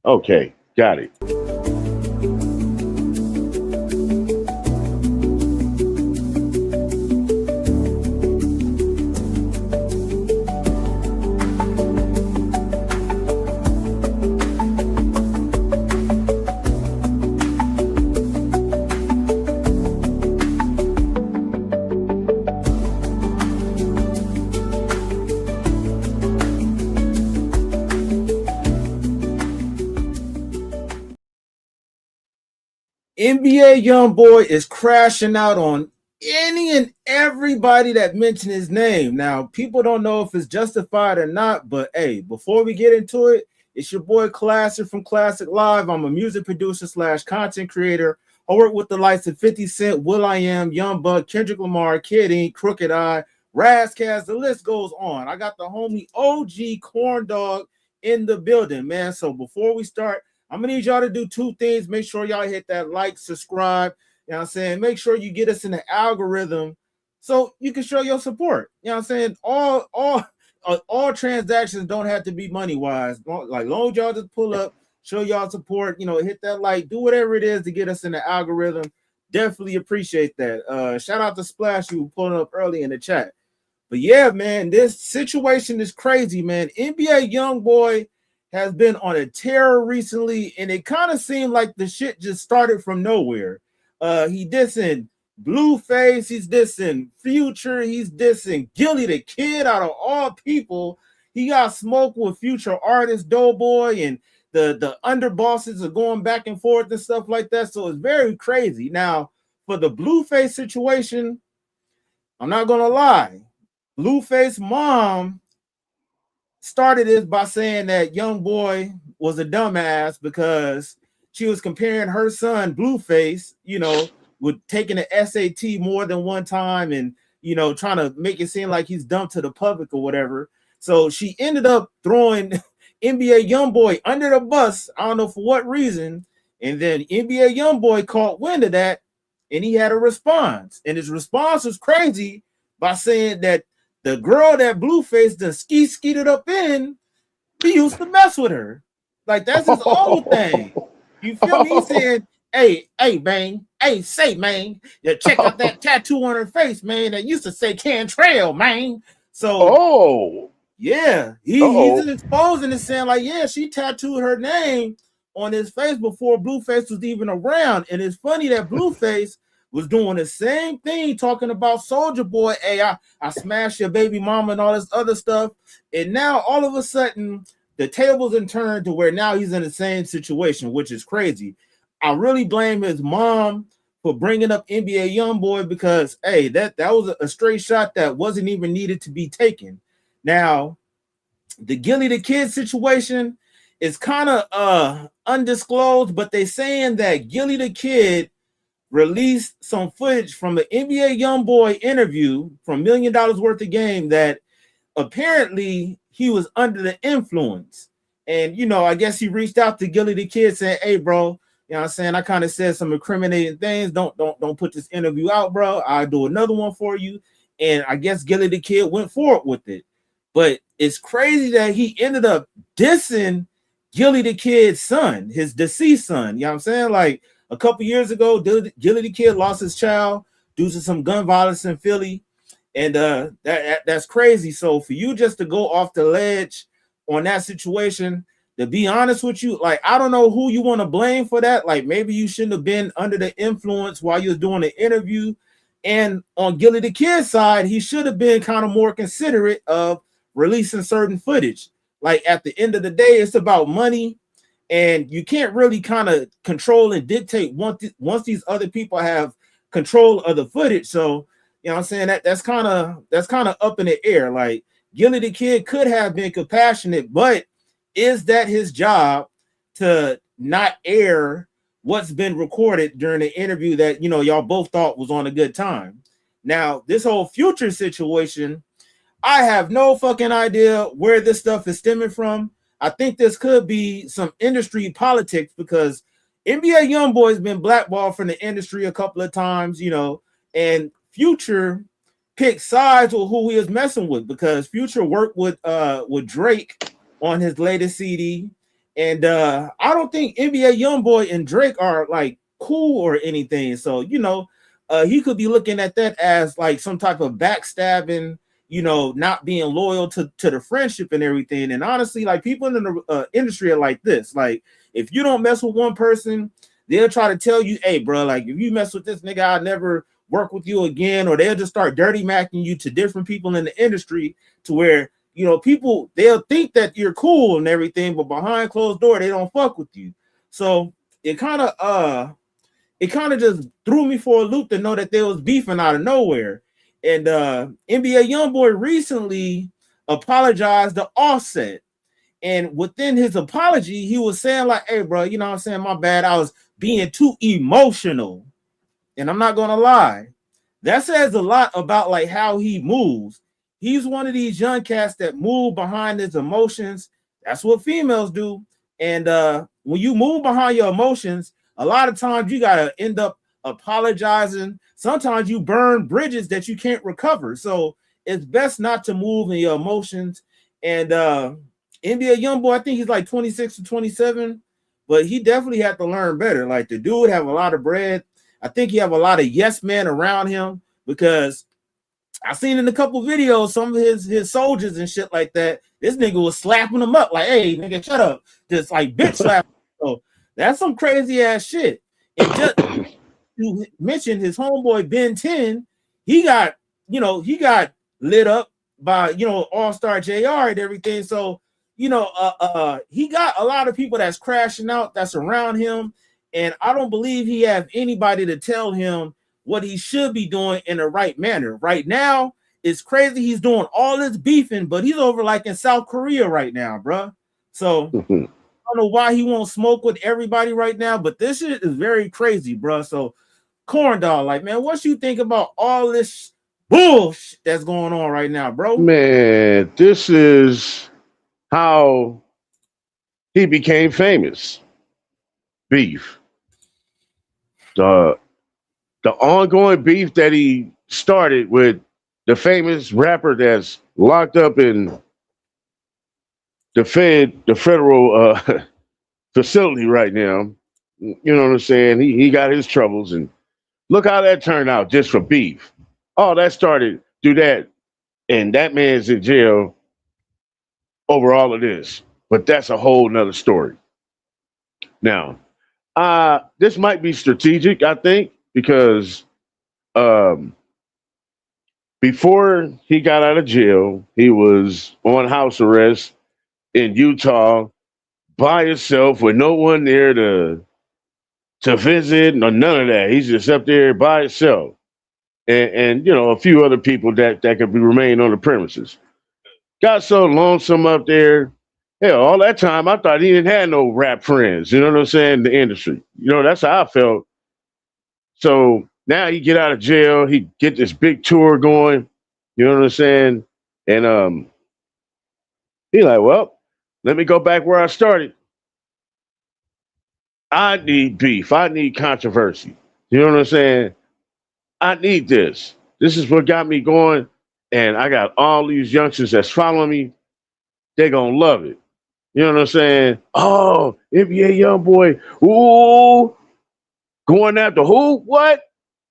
Okay, got it. NBA YoungBoy is crashing out on any and everybody that mentioned his name. Now, people don't know if it's justified or not, but hey, before we get into it, it's your boy Klasic from Klasic Live. I'm a music producer slash content creator. I work with the likes of 50 Cent, will.i.am, Young Buck, Kendrick Lamar, Kid Ink, Crooked Eye, Razzcast, the list goes on. I got the homie OG Corn Dog in the building, man. So before we start, I'm gonna need y'all to do two things. Make sure y'all hit that like, subscribe. You know what I'm saying? Make sure you get us in the algorithm so you can show your support. You know what I'm saying? All transactions don't have to be money wise. Like long as y'all just pull up, show y'all support, hit that like, do whatever it is to get us in the algorithm. Definitely appreciate that. Shout out to Splash, you pulling up early in the chat. But yeah, man, this situation is crazy, man. NBA YoungBoy has been on a tear recently, and it kind of seemed like the shit just started from nowhere. He dissing Blueface, he's dissing Future, he's dissing Gillie Da Kid out of all people. He got smoked with Future artist Doughboy, and the underbosses are going back and forth and stuff like that. So it's very crazy. Now, for the Blueface situation, I'm not gonna lie. Blueface mom started this by saying that YoungBoy was a dumbass because she was comparing her son Blueface, with taking the SAT more than one time and trying to make it seem like he's dumb to the public or whatever. So she ended up throwing NBA YoungBoy under the bus. I don't know for what reason. And then NBA YoungBoy caught wind of that, and he had a response. And his response was crazy by saying that the girl that Blueface done skeeted up in, he used to mess with her. Like, that's his old thing. You feel me? He said, hey, man, say, man, you check out that tattoo on her face, man, that used to say Cantrell, man. So, yeah, he's exposing and saying, like, yeah, she tattooed her name on his face before Blueface was even around. And it's funny that Blueface was doing the same thing, talking about Soulja Boy. Hey, I smashed your baby mama and all this other stuff. And now all of a sudden, the tables are turned to where now he's in the same situation, which is crazy. I really blame his mom for bringing up NBA YoungBoy because, hey, that was a straight shot that wasn't even needed to be taken. Now, the Gillie Da Kid situation is kind of undisclosed, but they're saying that Gillie Da Kid released some footage from the NBA YoungBoy interview from $1 Million Worth of Game that apparently he was under the influence. And, I guess he reached out to Gillie Da Kid saying, hey, bro, you know what I'm saying? I kind of said some incriminating things. Don't put this interview out, bro. I'll do another one for you. And I guess Gillie Da Kid went forward with it. But it's crazy that he ended up dissing Gillie Da Kid's son, his deceased son. You know what I'm saying? Like, a couple years ago, Gillie Da Kid lost his child due to some gun violence in Philly, and that's crazy. So for you just to go off the ledge on that situation, to be honest with you, like, I don't know who you want to blame for that. Like, maybe you shouldn't have been under the influence while you was doing the interview. And on Gillie Da Kid's side, he should have been kind of more considerate of releasing certain footage. Like, at the end of the day, it's about money. And you can't really kind of control and dictate once these other people have control of the footage. So, you know what I'm saying? That's kind of up in the air. Like, Gillie Da Kid could have been compassionate, but is that his job to not air what's been recorded during the interview that, y'all both thought was on a good time? Now, this whole Future situation, I have no fucking idea where this stuff is stemming from. I think this could be some industry politics because NBA YoungBoy has been blackballed from the industry a couple of times, and Future picked sides with who he was messing with because Future worked with Drake on his latest CD, And I don't think NBA YoungBoy and Drake are like cool or anything. So, he could be looking at that as like some type of backstabbing, not being loyal to the friendship and everything. And honestly, like people in the industry are like this. Like, if you don't mess with one person, they'll try to tell you, hey, bro, like if you mess with this nigga, I'll never work with you again. Or they'll just start dirty macking you to different people in the industry to where, people, they'll think that you're cool and everything, but behind closed door, they don't fuck with you. So it kind of just threw me for a loop to know that there was beefing out of nowhere. And NBA YoungBoy recently apologized to Offset. And within his apology, he was saying like, hey, bro, you know what I'm saying? My bad. I was being too emotional. And I'm not going to lie. That says a lot about like how he moves. He's one of these young cats that move behind his emotions. That's what females do. And when you move behind your emotions, a lot of times you got to end up apologizing. Sometimes you burn bridges that you can't recover. So it's best not to move in your emotions. And NBA YoungBoy, I think he's like 26 or 27, but he definitely had to learn better. Like the dude have a lot of bread. I think he have a lot of yes men around him because I seen in a couple videos some of his soldiers and shit like that. This nigga was slapping him up like, hey, nigga, shut up. Just like bitch slap. So that's some crazy ass shit. And just you mentioned his homeboy Ben 10, he got lit up by All-Star JR and everything. So he got a lot of people that's crashing out that's around him. And I don't believe he have anybody to tell him what he should be doing in the right manner. Right now, it's crazy. He's doing all this beefing, but he's over like in South Korea right now, bro. So I don't know why he won't smoke with everybody right now, but this shit is very crazy, bro. So Corn Dog, like, man, what you think about all this bullshit that's going on right now, bro? Man, this is how he became famous. Beef. The the ongoing beef that he started with the famous rapper that's locked up in the federal facility right now. You know what I'm saying? He got his troubles, and look how that turned out just for beef. Oh, that started do that, and that man's in jail over all of this. But that's a whole nother story. Now, this might be strategic, I think, because um, before he got out of jail, he was on house arrest in Utah by himself with no one there to visit or none of that. He's just up there by himself, and a few other people that could be remain on the premises. Got so lonesome up there. Hell, all that time I thought he didn't have no rap friends. You know what I'm saying? The industry. That's how I felt. So now he get out of jail. He get this big tour going. You know what I'm saying? And he like, well, let me go back where I started. I need beef. I need controversy. You know what I'm saying? I need this. This is what got me going. And I got all these youngsters that's following me. They're gonna love it. You know what I'm saying? Oh, NBA YoungBoy. Ooh, going after who? What?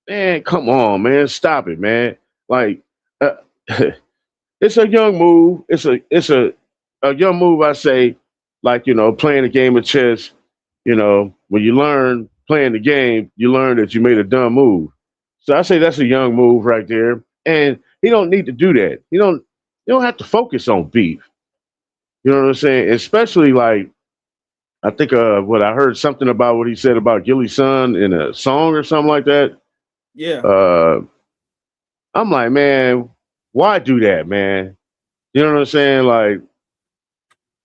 Man, come on, man. Stop it, man. Like, uh, it's a young move. It's a young move. I say, like playing a game of chess. When you learn playing the game, you learn that you made a dumb move. So I say that's a young move right there. And he don't need to do that. You don't have to focus on beef. You know what I'm saying? Especially like I think what I heard something about what he said about Gillie's son in a song or something like that. Yeah. Uh, I'm like, man, why do that, man? You know what I'm saying? Like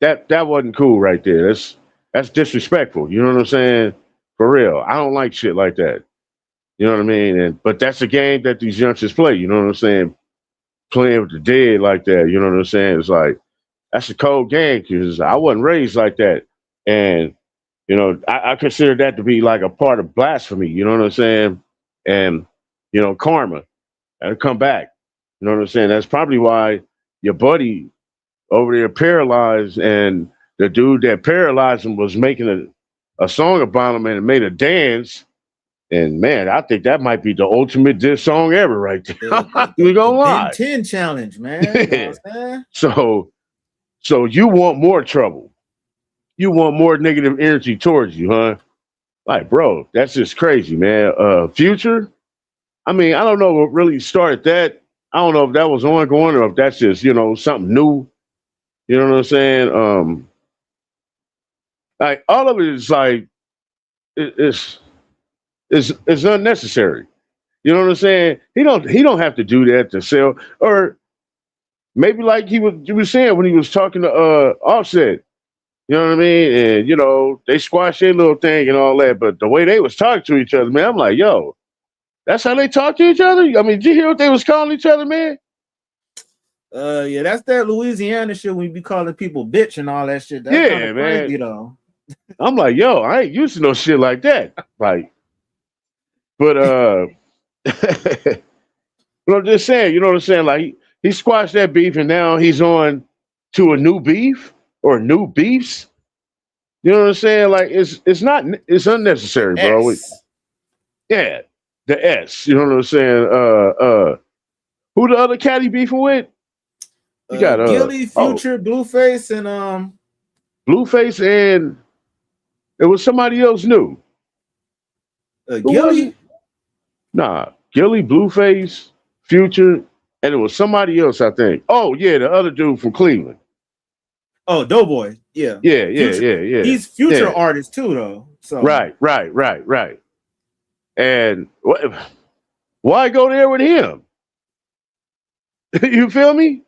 that wasn't cool right there. That's disrespectful. You know what I'm saying? For real. I don't like shit like that. You know what I mean? But that's a game that these youngsters play. You know what I'm saying? Playing with the dead like that. You know what I'm saying? It's like that's a cold game because I wasn't raised like that, and I consider that to be like a part of blasphemy. You know what I'm saying? And karma that'll come back. You know what I'm saying? That's probably why your buddy over there paralyzed and the dude that paralyzed him was making a song about him and made a dance. And man, I think that might be the ultimate diss song ever, right there. We The gonna Ben lie. 10 challenge, man. You know what I'm saying? So you want more trouble? You want more negative energy towards you, huh? Like, bro, that's just crazy, man. Future. I mean, I don't know what really started that. I don't know if that was ongoing or if that's just something new. You know what I'm saying? Like all of it is like it's it's unnecessary. You know what I'm saying? He don't have to do that to sell. Or maybe like you was saying when he was talking to Offset. You know what I mean? And they squashed their little thing and all that. But the way they was talking to each other, man, I'm like, yo, that's how they talk to each other. I mean, did you hear what they was calling each other, man? Yeah, that's that Louisiana shit when you be calling people bitch and all that shit. That's Yeah, kind of man. crazy though. I'm like, yo, I ain't used to no shit like that. Like, but but I'm just saying, you know what I'm saying? Like he squashed that beef and now he's on to a new beef or new beefs. You know what I'm saying? Like it's unnecessary, bro. S. Yeah, the S. You know what I'm saying? Who the other cat he beefing with? You got Gillie, Future, Blueface, and Blueface, and it was somebody else new. Who was Gillie. it? Nah, Gillie, Blueface, Future, and it was somebody else, I think. Oh yeah, the other dude from Cleveland. Oh, Doughboy. Yeah. Yeah. He's Future Yeah. artist too, though. So Right. And why go there with him? You feel me?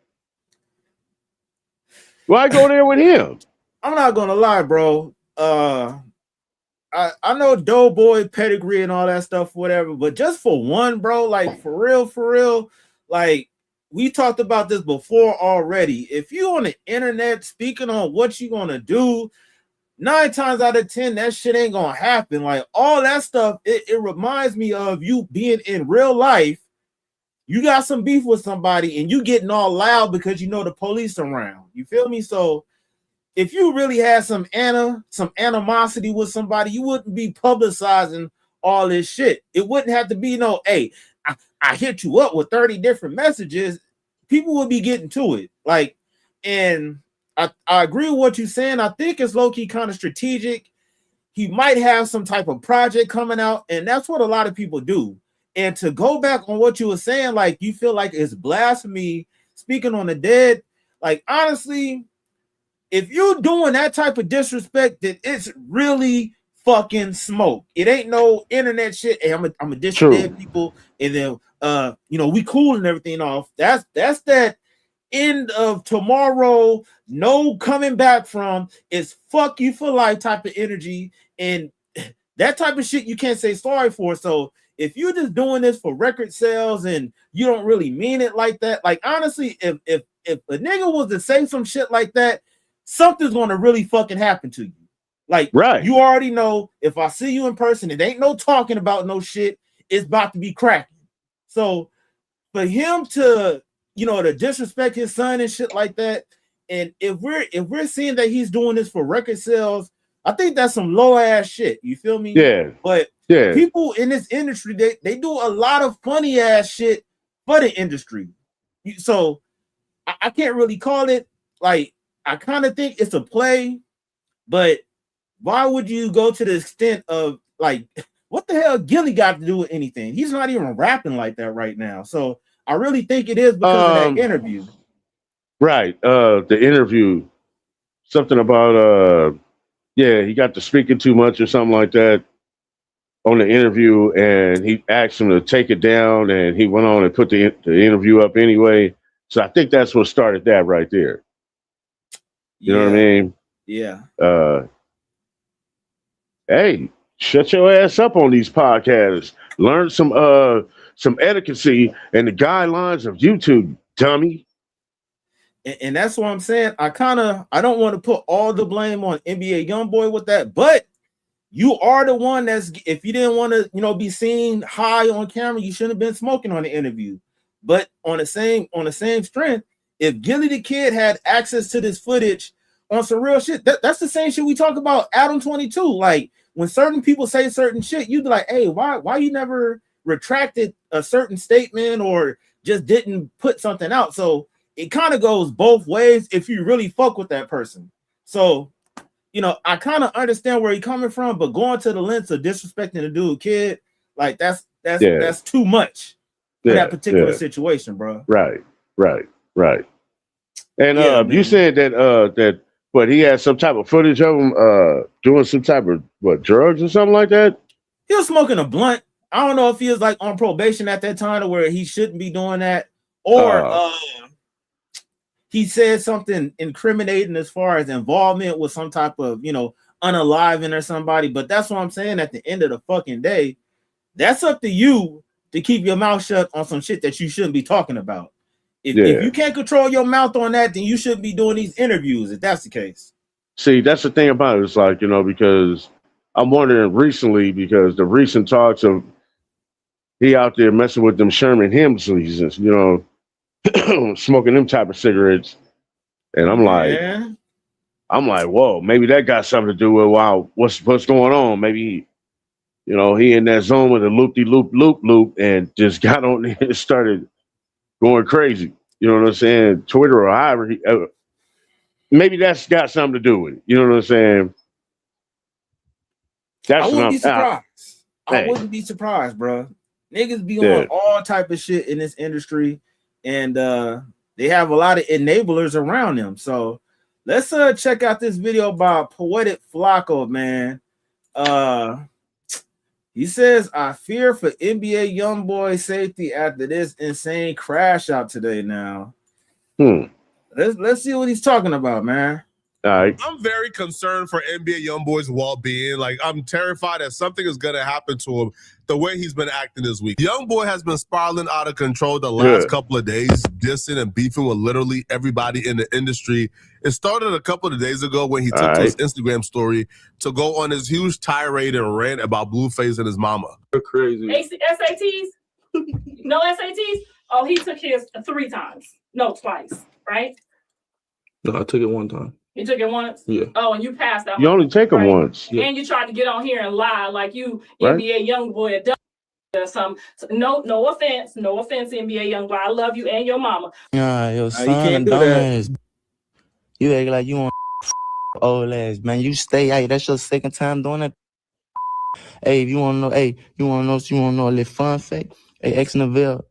Why go there with him? I'm not gonna lie, bro. I know Doughboy pedigree and all that stuff, whatever. But just for one, bro, like for real, like we talked about this before already. If you on the internet speaking on what you gonna do, 9 times out of 10, that shit ain't gonna happen. Like all that stuff, it reminds me of you being in real life. You got some beef with somebody and you getting all loud because you know the police around. You feel me? So if you really had some animosity with somebody, you wouldn't be publicizing all this shit. It wouldn't have to be hey, I hit you up with 30 different messages. People would be getting to it. Like, and I agree with what you're saying. I think it's low-key kind of strategic. He might have some type of project coming out, and that's what a lot of people do. And to go back on what you were saying, like you feel like it's blasphemy speaking on the dead, like honestly, if you're doing that type of disrespect, then it's really fucking smoke. It ain't no internet shit. Hey, I'm a diss dead people, and then we cool and everything off. That's that end of tomorrow, no coming back from. It's fuck you for life type of energy, and that type of shit you can't say sorry for. So if you're just doing this for record sales and you don't really mean it like that, like honestly, if a nigga was to say some shit like that, something's gonna really fucking happen to you. Like, right. You already know if I see you in person, it ain't no talking about no shit. It's about to be cracking. So for him to, to disrespect his son and shit like that, and if we're seeing that he's doing this for record sales, I think that's some low ass shit. You feel me? Yeah. But people in this industry, they do a lot of funny ass shit for the industry. So I can't really call it like. I kind of think it's a play, but why would you go to the extent of like, what the hell Gillie got to do with anything? He's not even rapping like that right now. So I really think it is because of that interview. Right. The interview, something about he got to speaking too much or something like that on the interview, and he asked him to take it down, and he went on and put the interview up anyway. So I think that's what started that right there. You know what I mean? Yeah. Hey, shut your ass up on these podcasts. Learn some etiquette and the guidelines of YouTube, dummy. And that's what I'm saying. I don't want to put all the blame on NBA YoungBoy with that, but you are the one that's, if you didn't want to, be seen high on camera, you shouldn't have been smoking on the interview. But on the same strength, if Gillie Da Kid had access to this footage on some real shit. That's the same shit we talk about Adam 22. Like when certain people say certain shit, you be like, hey, why you never retracted a certain statement or just didn't put something out? So it kind of goes both ways if you really fuck with that person. So, you know, I kind of understand where he's coming from, but going to the lengths of disrespecting the dude kid, like that's too much for that particular situation, bro. Right. And you said that but he had some type of footage of him doing some type of drugs or something like that. He was smoking a blunt. I don't know if he was like on probation at that time to where he shouldn't be doing that, or he said something incriminating as far as involvement with some type of, you know, unaliving or somebody. But that's what I'm saying. At the end of the fucking day, that's up to you to keep your mouth shut on some shit that you shouldn't be talking about. If you can't control your mouth on that, then you shouldn't be doing these interviews if that's the case. See, that's the thing about it. It's like, you know, because I'm wondering recently, because the recent talks of he out there messing with them Sherman Hemp seasons, you know, smoking them type of cigarettes. And I'm like, whoa, maybe that got something to do with, wow, what's going on? Maybe, you know, he in that zone with a loop and just got on there and started going crazy. You know what I'm saying? Twitter or however, maybe that's got something to do with it. You know what I'm saying? I wouldn't be surprised. I wouldn't be surprised, bro. Niggas be on all type of shit in this industry, and they have a lot of enablers around them. So let's check out this video by Poetic Flacco, man. He says, I fear for NBA YoungBoy safety after this insane crash out today now. Let's see what he's talking about, man. All right. I'm very concerned for NBA YoungBoy's well-being. Like, I'm terrified that something is going to happen to him the way he's been acting this week. YoungBoy has been spiraling out of control the last couple of days, dissing and beefing with literally everybody in the industry. It started a couple of days ago when he took to his Instagram story to go on his huge tirade and rant about Blueface and his mama. You're crazy. SATs? No SATs? Oh, he took his 3 times. No, twice, right? No, I took it 1 time. You took it once? Yeah. Oh, and you passed that. You only take them once. Yeah. And you tried to get on here and lie like you NBA YoungBoy or something. So no offense, NBA YoungBoy. I love you and your mama. Nah, your son a dumbass. You act like you want old ass, man. You stay. Hey, that's your second time doing that. Hey, if you wanna know, you wanna know a little fun fact? Hey, ex Neville,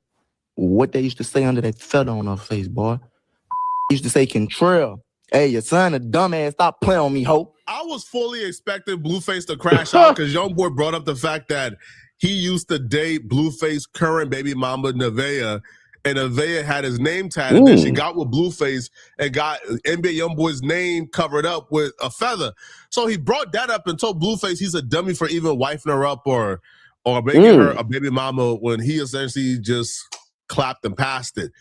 what they used to say under that feather on her face, boy. Used to say Contrell. Hey, your son a dumbass. Stop playing on me, ho. I was fully expecting Blueface to crash out because YoungBoy brought up the fact that he used to date Blueface current baby mama Nevaeh, and Nevaeh had his name tatted, and then she got with Blueface and got NBA YoungBoy's name covered up with a feather. So he brought that up and told Blueface he's a dummy for even wifing her up or making her a baby mama when he essentially just clapped and passed it.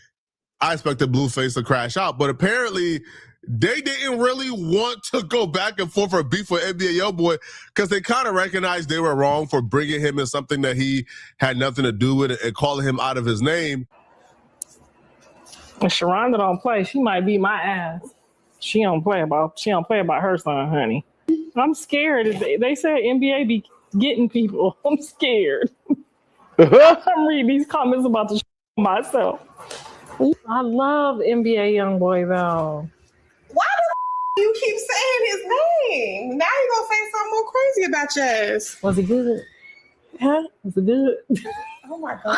I expected Blueface to crash out, but apparently they didn't really want to go back and forth or beef with NBA YoungBoy because they kind of recognized they were wrong for bringing him in something that he had nothing to do with and calling him out of his name. If Sharonda don't play, she might beat my ass. She don't play about her son, honey. I'm scared. They said NBA be getting people. I'm scared. I'm reading these comments about the myself. I love NBA YoungBoy though. Why do you keep saying his name? Now you're gonna say something more crazy about your ass. Was it good? Huh? Was it good? Oh my god.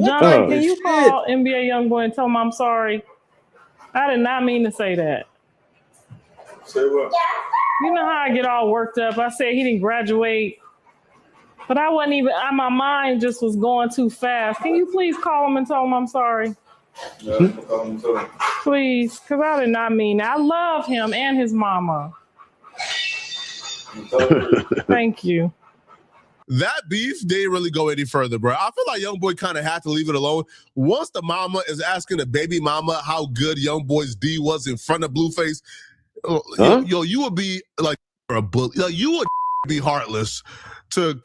John, can you call NBA YoungBoy and tell him I'm sorry? I did not mean to say that. Say what? You know how I get all worked up. I said he didn't graduate, but I wasn't even, my mind just was going too fast. Can you please call him and tell him I'm sorry? Yeah, call him and tell him. Please, because I did not mean that. I love him and his mama. Thank you. That beef didn't really go any further, bro. I feel like YoungBoy kind of had to leave it alone. Once the mama is asking the baby mama how good YoungBoy's D was in front of Blueface, yo, you would be like a bully. Like, you would be heartless to.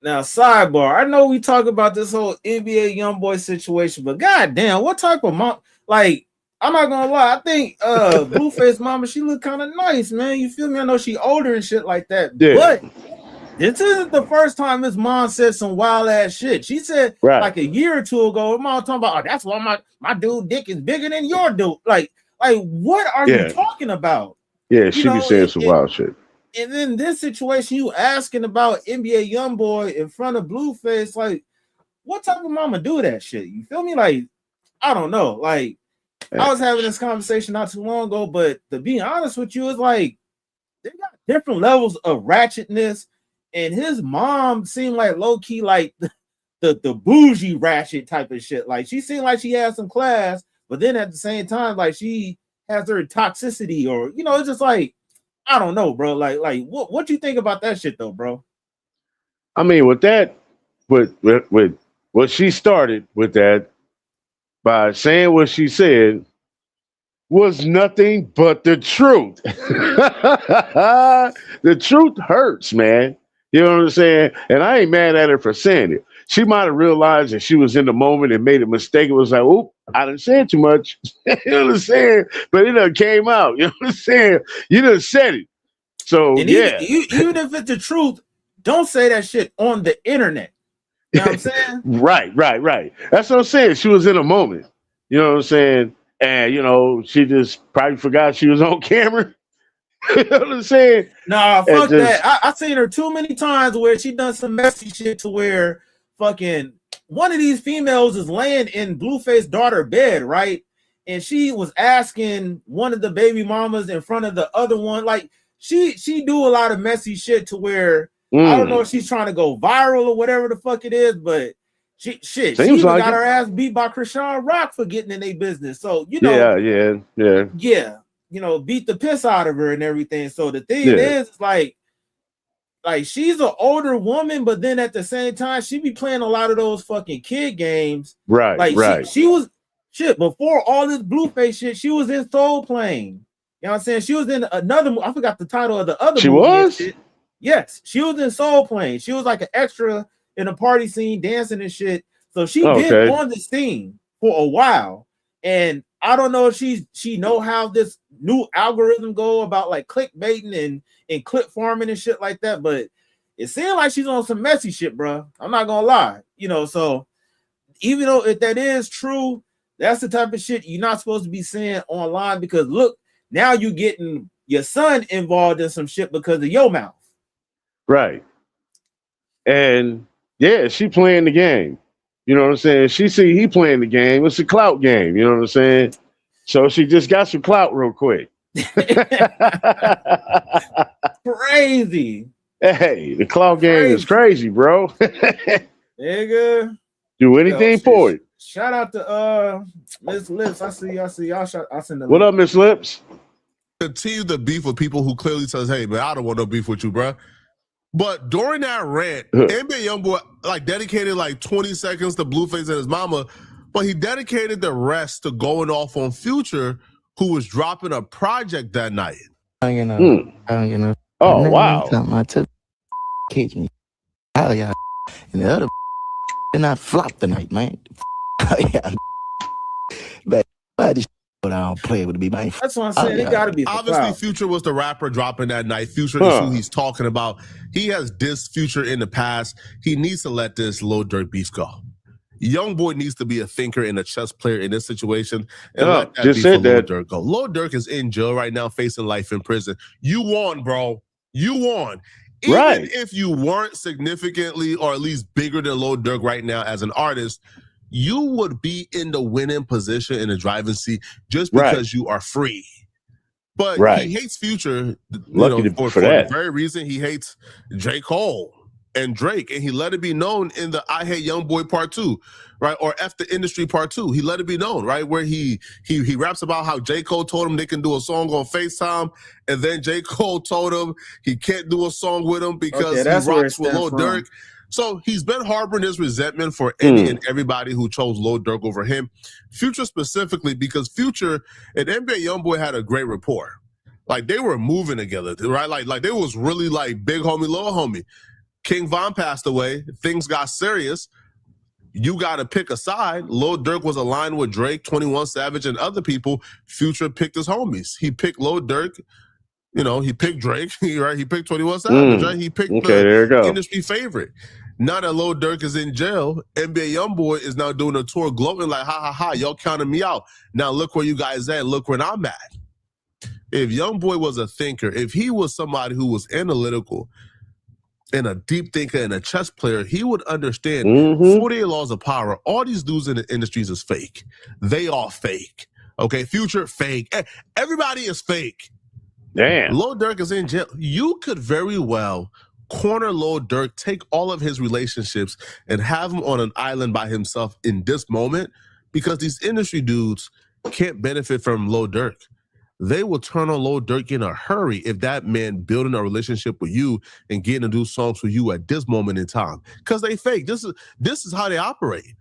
Now, sidebar. I know we talk about this whole NBA YoungBoy situation, but goddamn, what type of mom? like, I'm not gonna lie. I think Blueface mama, she look kind of nice, man. You feel me? I know she older and shit like that. Yeah. But this isn't the first time his mom said some wild ass shit. She said like a year or two ago, her mom talking about, oh, that's why my dude dick is bigger than your dude. Like what are you talking about? Yeah, she be saying some wild shit. And then this situation, you asking about NBA YoungBoy in front of Blueface, like, what type of mama do that shit? You feel me? Like, I don't know. Like, I was having this conversation not too long ago, but to be honest with you, it's like they got different levels of ratchetness, and his mom seemed like low key, like the bougie ratchet type of shit. Like, she seemed like she had some class, but then at the same time, like, she has her toxicity, or you know, it's just like, I don't know, bro. Like what do you think about that shit though, bro? I mean, with that, with what she started with that by saying what she said was nothing but the truth. The truth hurts, man. You know what I'm saying? And I ain't mad at her for saying it. She might have realized that she was in the moment and made a mistake. It was like, oop, I didn't say too much. You know what I'm saying? But it done came out. You know what I'm saying? You done said it. So, and yeah. Even if it's the truth, don't say that shit on the internet. You know what I'm saying? Right. That's what I'm saying. She was in a moment. You know what I'm saying? And, you know, she just probably forgot she was on camera. You know what I'm saying? Nah, fuck that. I seen her too many times where she done some messy shit to where fucking one of these females is laying in Blueface's daughter bed, right? And she was asking one of the baby mamas in front of the other one. Like, she do a lot of messy shit to where I don't know if she's trying to go viral or whatever the fuck it is, but she even like got her ass beat by Krishan Rock for getting in their business. So, you know, yeah, you know, beat the piss out of her and everything. So the thing is, like she's an older woman, but then at the same time, she be playing a lot of those fucking kid games. Right. She was shit before all this Blueface shit. She was in Soul Plane. You know what I'm saying? She was in another. I forgot the title of the other. She movie was. Yes, she was in Soul Plane. She was like an extra in a party scene, dancing and shit. So she been on this thing for a while, and I don't know if she know how this new algorithm go about like clickbaiting and clip farming and shit like that. But it seems like she's on some messy shit, bro. I'm not gonna lie, you know. So even though if that is true, that's the type of shit you're not supposed to be saying online, because look, now you getting your son involved in some shit because of your mouth. Right. And yeah, she playing the game. You know what I'm saying? She see he playing the game. It's a clout game. You know what I'm saying? So she just got some clout real quick. Crazy. Hey, the clout game is crazy, bro. Nigga. Do anything for it. Shout out to Miss Lips. I see y'all. I send what up, Miss Lips? Continue the beef with people who clearly says, hey, man, I don't want no beef with you, bro. But during that rant, NBA YoungBoy like dedicated like 20 seconds to Blueface and his mama, but he dedicated the rest to going off on Future, who was dropping a project that night. You know. Oh, wow. I took catch me. Oh, yeah. And the other did not flop tonight, man. Yeah. But this I don't play with me, man. That's what I'm saying. It gotta be. Obviously, Future was the rapper dropping that night. Future is who he's talking about. He has dissed Future in the past. He needs to let this Lil Durk beef go. YoungBoy needs to be a thinker and a chess player in this situation and let that beef with Lil Durk go. Lil Durk is in jail right now, facing life in prison. You won, bro. You won. Even if you weren't significantly or at least bigger than Lil Durk right now as an artist, you would be in the winning position in the driving seat just because you are free. But he hates Future, for that very reason. He hates J. Cole and Drake, and he let it be known in the I Hate YoungBoy Part 2, right? Or F the Industry Part 2. He let it be known, right? Where he raps about how J. Cole told him they can do a song on FaceTime, and then J. Cole told him he can't do a song with him because he rocks with Lil Durk. So he's been harboring his resentment for any and everybody who chose Lil Durk over him. Future specifically, because Future and NBA YoungBoy had a great rapport. Like, they were moving together, right? Like they was really like big homie, little homie. King Von passed away. Things got serious. you got to pick a side. Lil Durk was aligned with Drake, 21 Savage, and other people. Future picked his homies. He picked Lil Durk. You know, he picked Drake, right? He picked 21 Savage, right? He picked the industry favorite. Now that Lil Durk is in jail, NBA YoungBoy is now doing a tour gloating like, ha, ha, ha, y'all counted me out. Now look where you guys at. Look where I'm at. If YoungBoy was a thinker, if he was somebody who was analytical and a deep thinker and a chess player, he would understand 48 laws of power. All these dudes in the industries is fake. They all fake. Okay, Future, fake. Everybody is fake. Damn. Lil Durk is in jail. You could very well corner Lil Durk, take all of his relationships, and have him on an island by himself in this moment, because these industry dudes can't benefit from Lil Durk. They will turn on Lil Durk in a hurry if that man building a relationship with you and getting to do songs for you at this moment in time. Because they fake. This is how they operate.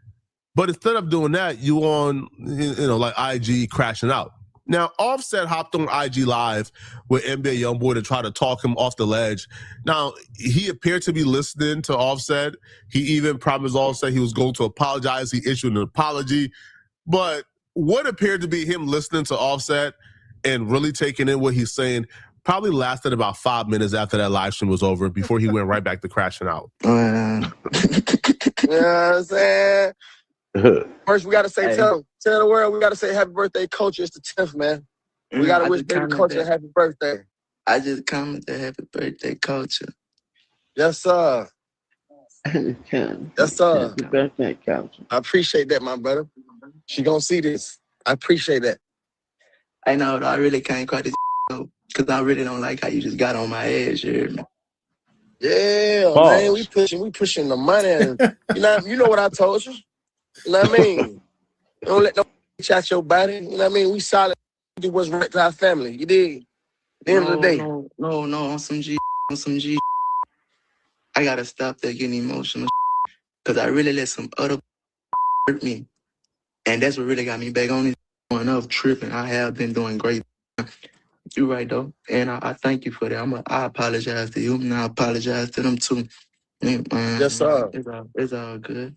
But instead of doing that, you on, like IG crashing out. Now, Offset hopped on IG Live with NBA YoungBoy to try to talk him off the ledge. Now, he appeared to be listening to Offset. He even promised Offset he was going to apologize. He issued an apology. But what appeared to be him listening to Offset and really taking in what he's saying probably lasted about 5 minutes after that live stream was over before he went right back to crashing out. You know what I'm saying? First, we got to say, tell the world, we got to say happy birthday, Culture. It's the 10th, man. We got to wish baby Culture happy birthday. I just commented happy birthday, Culture. Yes, sir. Yes, sir. Happy birthday, Culture. I appreciate that, my brother. She gonna see this. I appreciate that. I know, I really can't cry this because I really don't like how you just got on my ass here, man. Yeah, man, we pushing the money. And, you know what I told you. You know what I mean? Don't let no chat your body. You know what I mean? We solid. Do what's right to our family. You dig? At the end of the day. No, on some G. I gotta stop that getting emotional because I really let some other hurt me. And that's what really got me back on this going up tripping. I have been doing great. You're right, though. And I thank you for that. I apologize to you, and I apologize to them, too. Yes, sir. It's all good.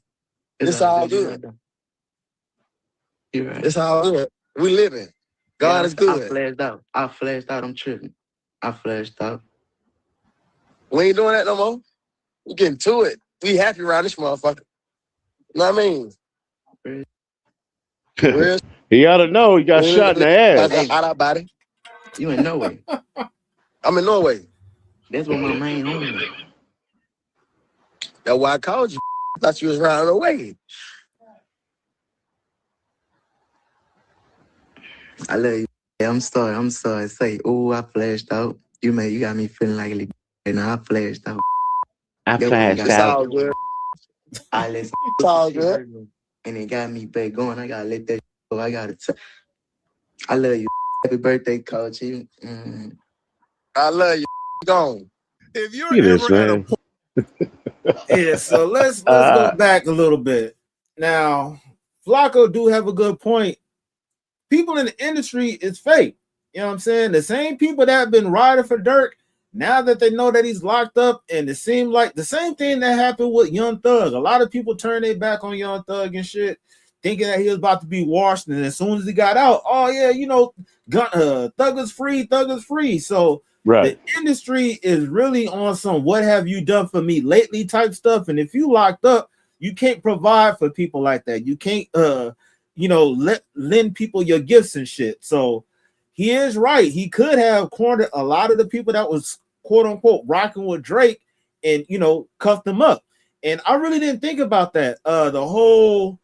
It's all good. You're right. It's all good. We living. God is good. I flashed out. I'm tripping. I flashed out. We ain't doing that no more. We getting to it. We happy around this motherfucker. You know what I mean? He ought to know he got shot in the ass. Out our body. You in Norway? I'm in Norway. That's what my main home is. That's why I called you. I thought you was around the way. I love you. I'm sorry. Say, I flashed out. You got me feeling like a and I flashed out. I flashed It's out. all good. It's all good. And it got me back going. I gotta let that go. I love you. Happy birthday, Coach. I love you. Gone. If you're ever Yeah, so let's go back a little bit. Now, Flacco do have a good point. People in the industry is fake. You know what I'm saying? The same people that have been riding for Dirk, now that they know that he's locked up, and it seemed like the same thing that happened with Young Thug. A lot of people turned their back on Young Thug and shit, thinking that he was about to be washed. And as soon as he got out, Thug is free. So the industry is really on some what have you done for me lately type stuff. And if you locked up, you can't provide for people like that. You can't lend people your gifts and shit. So he is right. He could have cornered a lot of the people that was quote unquote rocking with Drake and cuffed them up. And I really didn't think about that. The whole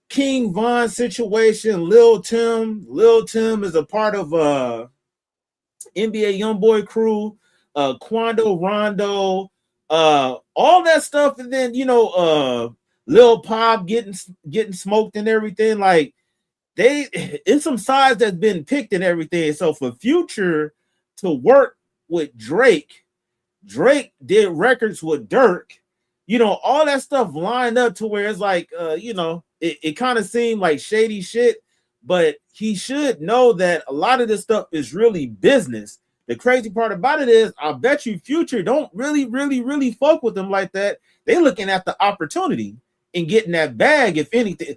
King Von situation, Lil Tim is a part of NBA YoungBoy crew, Quando Rondo, all that stuff, and then Lil Pop getting smoked and everything. Like it's some sides that's been picked and everything. So for Future to work with Drake did records with Dirk, all that stuff lined up to where it's like it kind of seemed like shady shit, but he should know that a lot of this stuff is really business. The crazy part about it is I bet you Future don't really fuck with them like that. They looking at the opportunity. in getting that bag. If anything,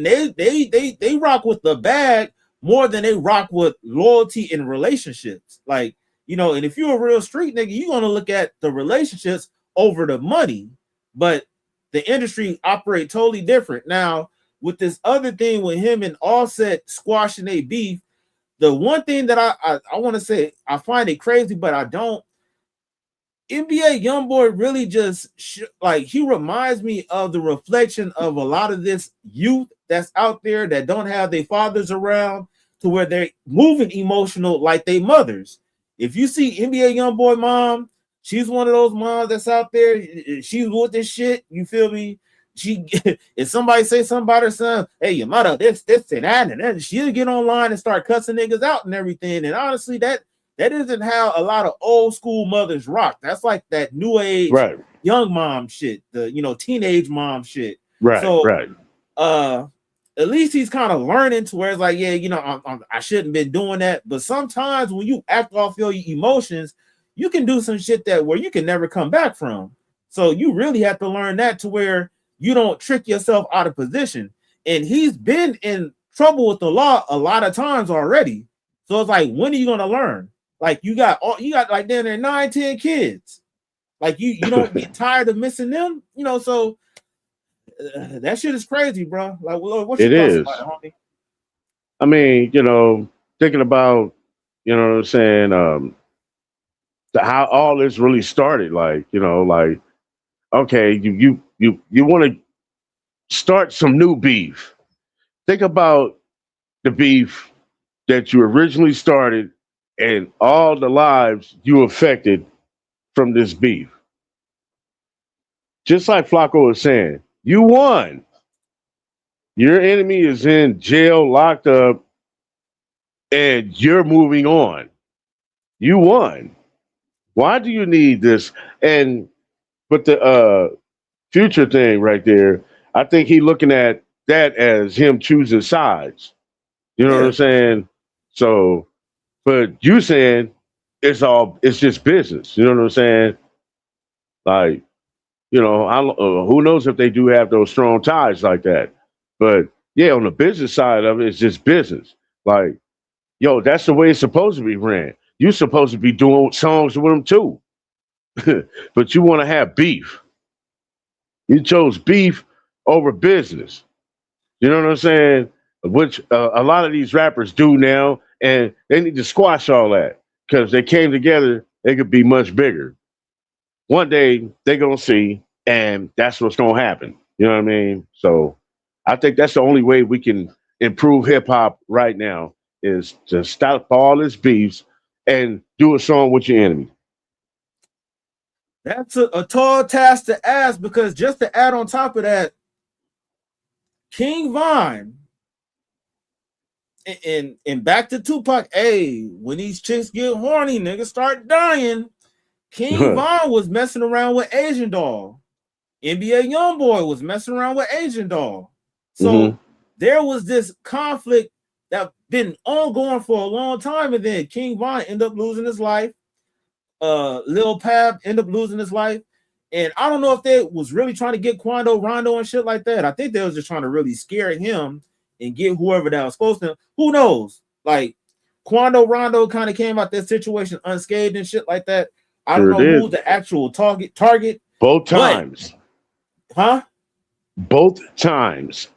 they rock with the bag more than they rock with loyalty in relationships. Like, you know, and if you're a real street nigga, you're gonna look at the relationships over the money. But the industry operate totally different. Now, with this other thing with him and Offset squashing a beef, the one thing that I want to say, I find it crazy, but I don't. NBA YoungBoy really just like, he reminds me of the reflection of a lot of this youth that's out there that don't have their fathers around, to where they're moving emotional like they mothers. If you see NBA YoungBoy mom, she's one of those moms that's out there. She's with this shit. You feel me? She, if somebody say something about her son, hey, your mother, this, and that, and then she'll get online and start cussing niggas out and everything. And honestly, that isn't how a lot of old school mothers rock. That's like that new age, right, young mom shit, the, you know, teenage mom shit. Right. So, right. At least he's kind of learning to where it's like, yeah, you know, I shouldn't have been doing that. But sometimes when you act off your emotions, you can do some shit that where you can never come back from. So you really have to learn that, to where you don't trick yourself out of position. And he's been in trouble with the law a lot of times already. So it's like, when are you gonna learn? Like, you got like down there 9-10 kids. Like, you don't get tired of missing them, you know. So that shit is crazy, bro. Like, what's your thoughts about it, homie? I mean, you know, thinking about, you know what I'm saying, how all this really started. Like, you know, like, okay, you want to start some new beef. Think about the beef that you originally started and all the lives you affected from this beef. Just like Flacco was saying, you won. Your enemy is in jail, locked up, and you're moving on. You won. Why do you need this? But the future thing right there, I think he looking at that as him choosing sides. You know what I'm saying? So, but you saying it's just business. You know what I'm saying? Like, you know, who knows if they do have those strong ties like that. But yeah, on the business side of it, it's just business. Like, yo, that's the way it's supposed to be ran. You're supposed to be doing songs with them too. But you want to have beef. You chose beef over business. You know what I'm saying? Which a lot of these rappers do now, and they need to squash all that, because they came together, they could be much bigger. One day they're gonna see, and that's what's gonna happen. You know what I mean? So I think that's the only way we can improve hip hop right now, is to stop all this beefs and do a song with your enemy. That's a tall task to ask, because just to add on top of that, King Von and back to Tupac, hey, when these chicks get horny, niggas start dying. King Von was messing around with Asian Doll. NBA YoungBoy was messing around with Asian Doll. So there was this conflict that been ongoing for a long time, and then King Von ended up losing his life. Lil Pab ended up losing his life. And I don't know if they was really trying to get Quando Rondo and shit like that. I think they was just trying to really scare him and get whoever that was close to him. Who knows? Like, Quando Rondo kind of came out that situation unscathed and shit like that. I don't know who the actual target. Both times. Huh? Both times.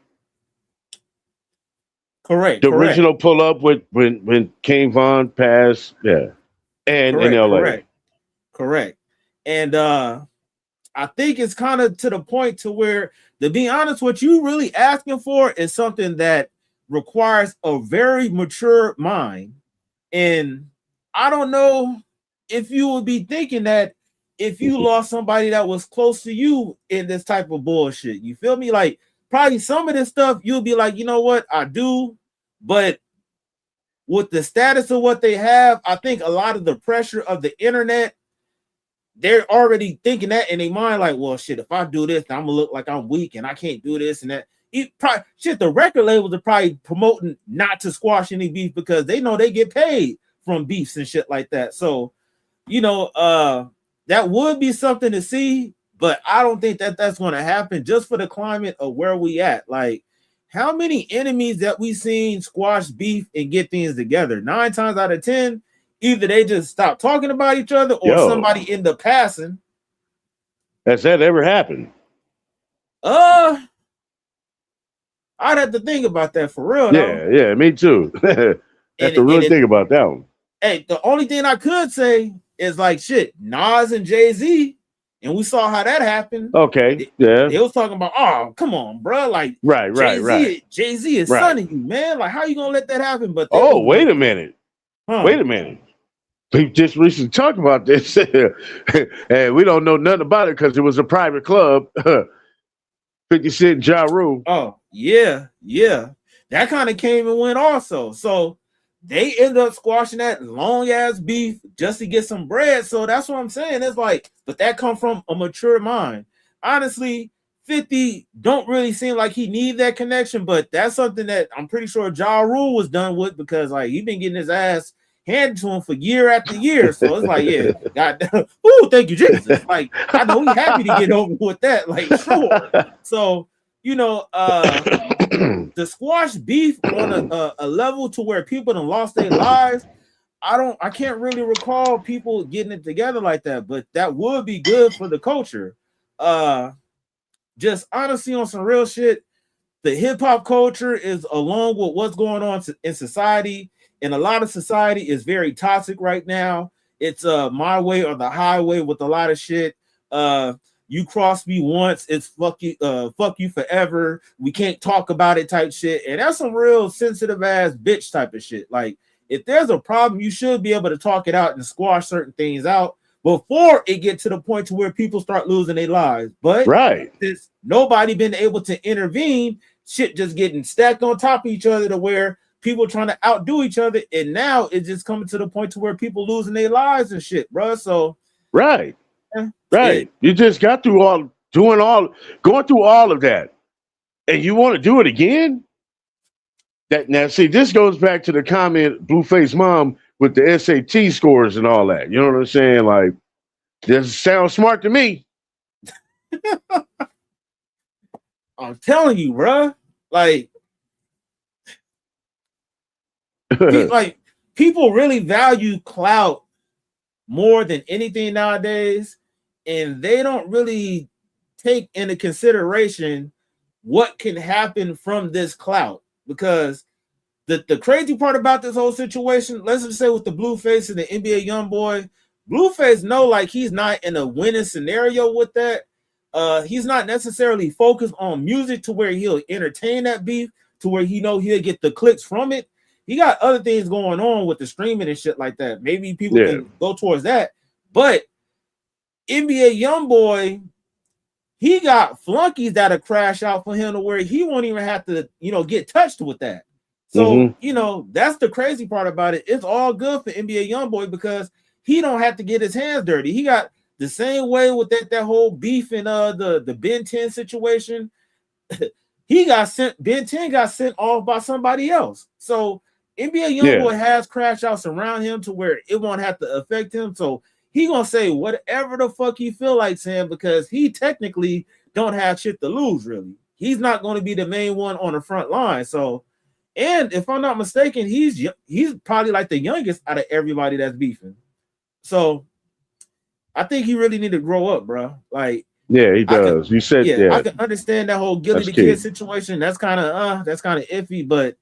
Correct. The original pull up with when King Von passed, yeah. And in LA. Correct. And I think it's kind of to the point to where, to be honest, what you really asking for is something that requires a very mature mind. And I don't know if you would be thinking that if you lost somebody that was close to you in this type of bullshit. You feel me? Like, probably some of this stuff you'll be like, you know what, I do. But with the status of what they have, I think a lot of the pressure of the internet, they're already thinking that in their mind, like, well, shit, if I do this, I'm gonna look like I'm weak and I can't do this and that. The record labels are probably promoting not to squash any beef, because they know they get paid from beefs and shit like that. So, you know, that would be something to see. But I don't think that that's going to happen just for the climate of where we at. Like, how many enemies that we seen squash beef and get things together? 9 times out of 10, either they just stop talking about each other or somebody end up passing. Has that ever happened? I'd have to think about that for real. Yeah, me too. Have to really think about that one. Hey, the only thing I could say is like shit, Nas and Jay-Z, and we saw how that happened. Okay, they was talking about, oh, come on, bro, like right. Jay-Z is sonning you, man. Like, how you gonna let that happen? But wait a minute. We just recently talked about this, and we don't know nothing about it because it was a private club. 50 Cent and Ja Rule. Oh, yeah. That kind of came and went also. So they ended up squashing that long ass beef just to get some bread. So that's what I'm saying. It's like, but that come from a mature mind. Honestly, 50 don't really seem like he need that connection, but that's something that I'm pretty sure Ja Rule was done with because like he been getting his ass handed to him for year after year. So it's like, yeah, goddamn, ooh, thank you, Jesus. Like, I know he's happy to get over with that. Like, sure. So, you know, the squash beef on a level to where people done lost their lives. I can't really recall people getting it together like that, but that would be good for the culture. Just honestly, on some real shit, the hip hop culture is along with what's going on in society. And a lot of society is very toxic right now. It's my way or the highway with a lot of shit. You cross me once, it's fuck you forever. We can't talk about it type shit. And that's some real sensitive ass bitch type of shit. Like, if there's a problem, you should be able to talk it out and squash certain things out before it get to the point to where people start losing their lives. But since nobody been able to intervene, shit just getting stacked on top of each other to where people trying to outdo each other, and now it's just coming to the point to where people losing their lives and shit, bro. So right. You just got through going through all of that, and you want to do it again? That now, see, this goes back to the comment Blueface mom with the SAT scores and all that. You know what I'm saying? Like, this sounds smart to me. I'm telling you, bro. Like people really value clout more than anything nowadays, and they don't really take into consideration what can happen from this clout. Because the crazy part about this whole situation, let's just say with the Blueface and the NBA YoungBoy, Blueface know like he's not in a winning scenario with that. He's not necessarily focused on music to where he'll entertain that beef, to where he know he'll get the clicks from it. He got other things going on with the streaming and shit like that. Maybe people can go towards that. But NBA YoungBoy, he got flunkies that'll crash out for him to where he won't even have to, get touched with that. So, that's the crazy part about it. It's all good for NBA YoungBoy because he don't have to get his hands dirty. He got the same way with that whole beef in the Ben 10 situation. Ben 10 got sent off by somebody else. So NBA YoungBoy has crash outs around him to where it won't have to affect him. So he gonna say whatever the fuck he feel like saying because he technically don't have shit to lose, really. He's not going to be the main one on the front line. So, and if I'm not mistaken, he's probably like the youngest out of everybody that's beefing. So I think he really need to grow up, bro. Like, yeah, he does. You said, I can understand that whole Gillie Da Kid situation. That's kind of iffy, but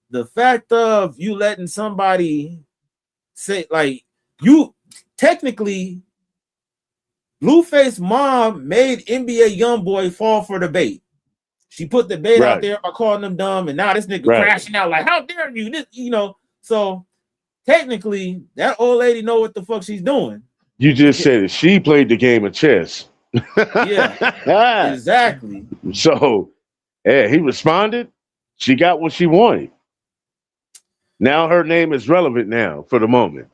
the fact of you letting somebody say like you technically Blueface mom made NBA YoungBoy fall for the bait. She put the bait out there by calling them dumb, and now this nigga crashing out like, how dare you? This, so technically that old lady know what the fuck she's doing. You just said it. She played the game of chess. Yeah, exactly. So, he responded. She got what she wanted. Now her name is relevant now for the moment.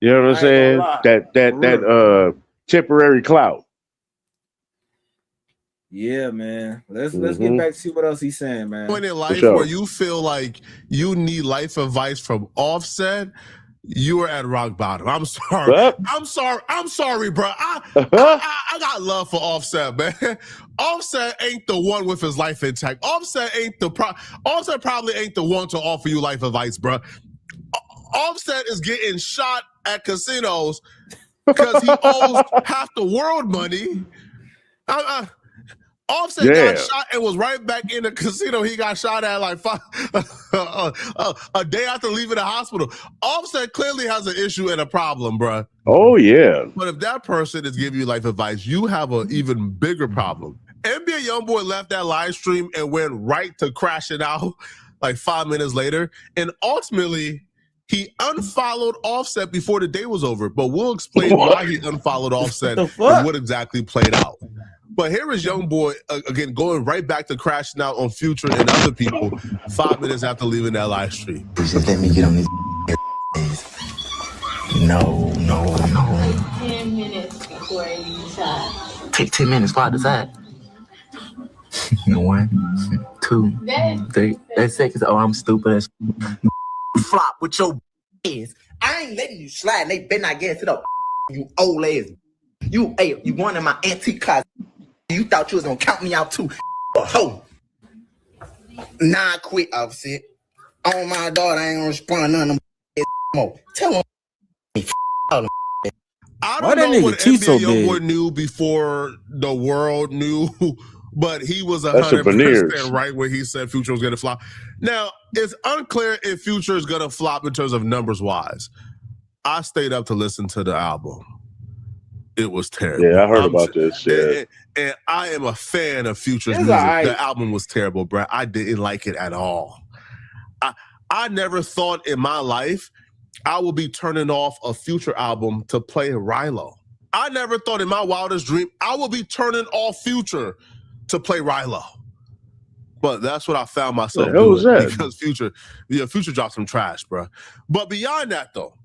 You know what I'm saying? That temporary clout. Yeah, man. Let's get back to see what else he's saying, man. Point in life where you feel like you need life advice from Offset, You were at rock bottom. I'm sorry. I'm sorry, bro. I got love for Offset, man. Offset ain't the one with his life intact. Offset probably ain't the one to offer you life advice, bro. Offset is getting shot at casinos because he owes half the world money. Offset got shot and was right back in the casino he got shot at like a day after leaving the hospital. Offset clearly has an issue and a problem, bro. Oh, yeah. But if that person is giving you life advice, you have an even bigger problem. NBA YoungBoy left that live stream and went right to crashing out like 5 minutes later. And ultimately, he unfollowed Offset before the day was over. But we'll explain why he unfollowed Offset and what exactly played out. But here is YoungBoy, again, going right back to crashing out on Future and other people 5 minutes after leaving that live stream. Just let me get on these No. 10 minutes before you shot. Take 10 minutes, why does that? 1, 2, 3. That's seconds. Oh, I'm stupid. Flop with your ass. I ain't letting you slide. They better not get into the you old ass. You one of my antique cars. You thought you was gonna count me out too. Ho. Nah, I quit, Offset. Oh my daughter, I ain't gonna respond none of them more. Tell them. I don't know what NBA YoungBoy knew before the world knew, but he was 100% right when he said Future was gonna flop. Now, it's unclear if Future is gonna flop in terms of numbers wise. I stayed up to listen to the album. It was terrible. Yeah, I heard about this. Yeah. And I am a fan of Future's music. The album was terrible, bro. I didn't like it at all. I never thought in my life I would be turning off a Future album to play Rilo. I never thought in my wildest dream I would be turning off Future to play Rilo. But that's what I found myself doing because Future dropped some trash, bro. But beyond that, though,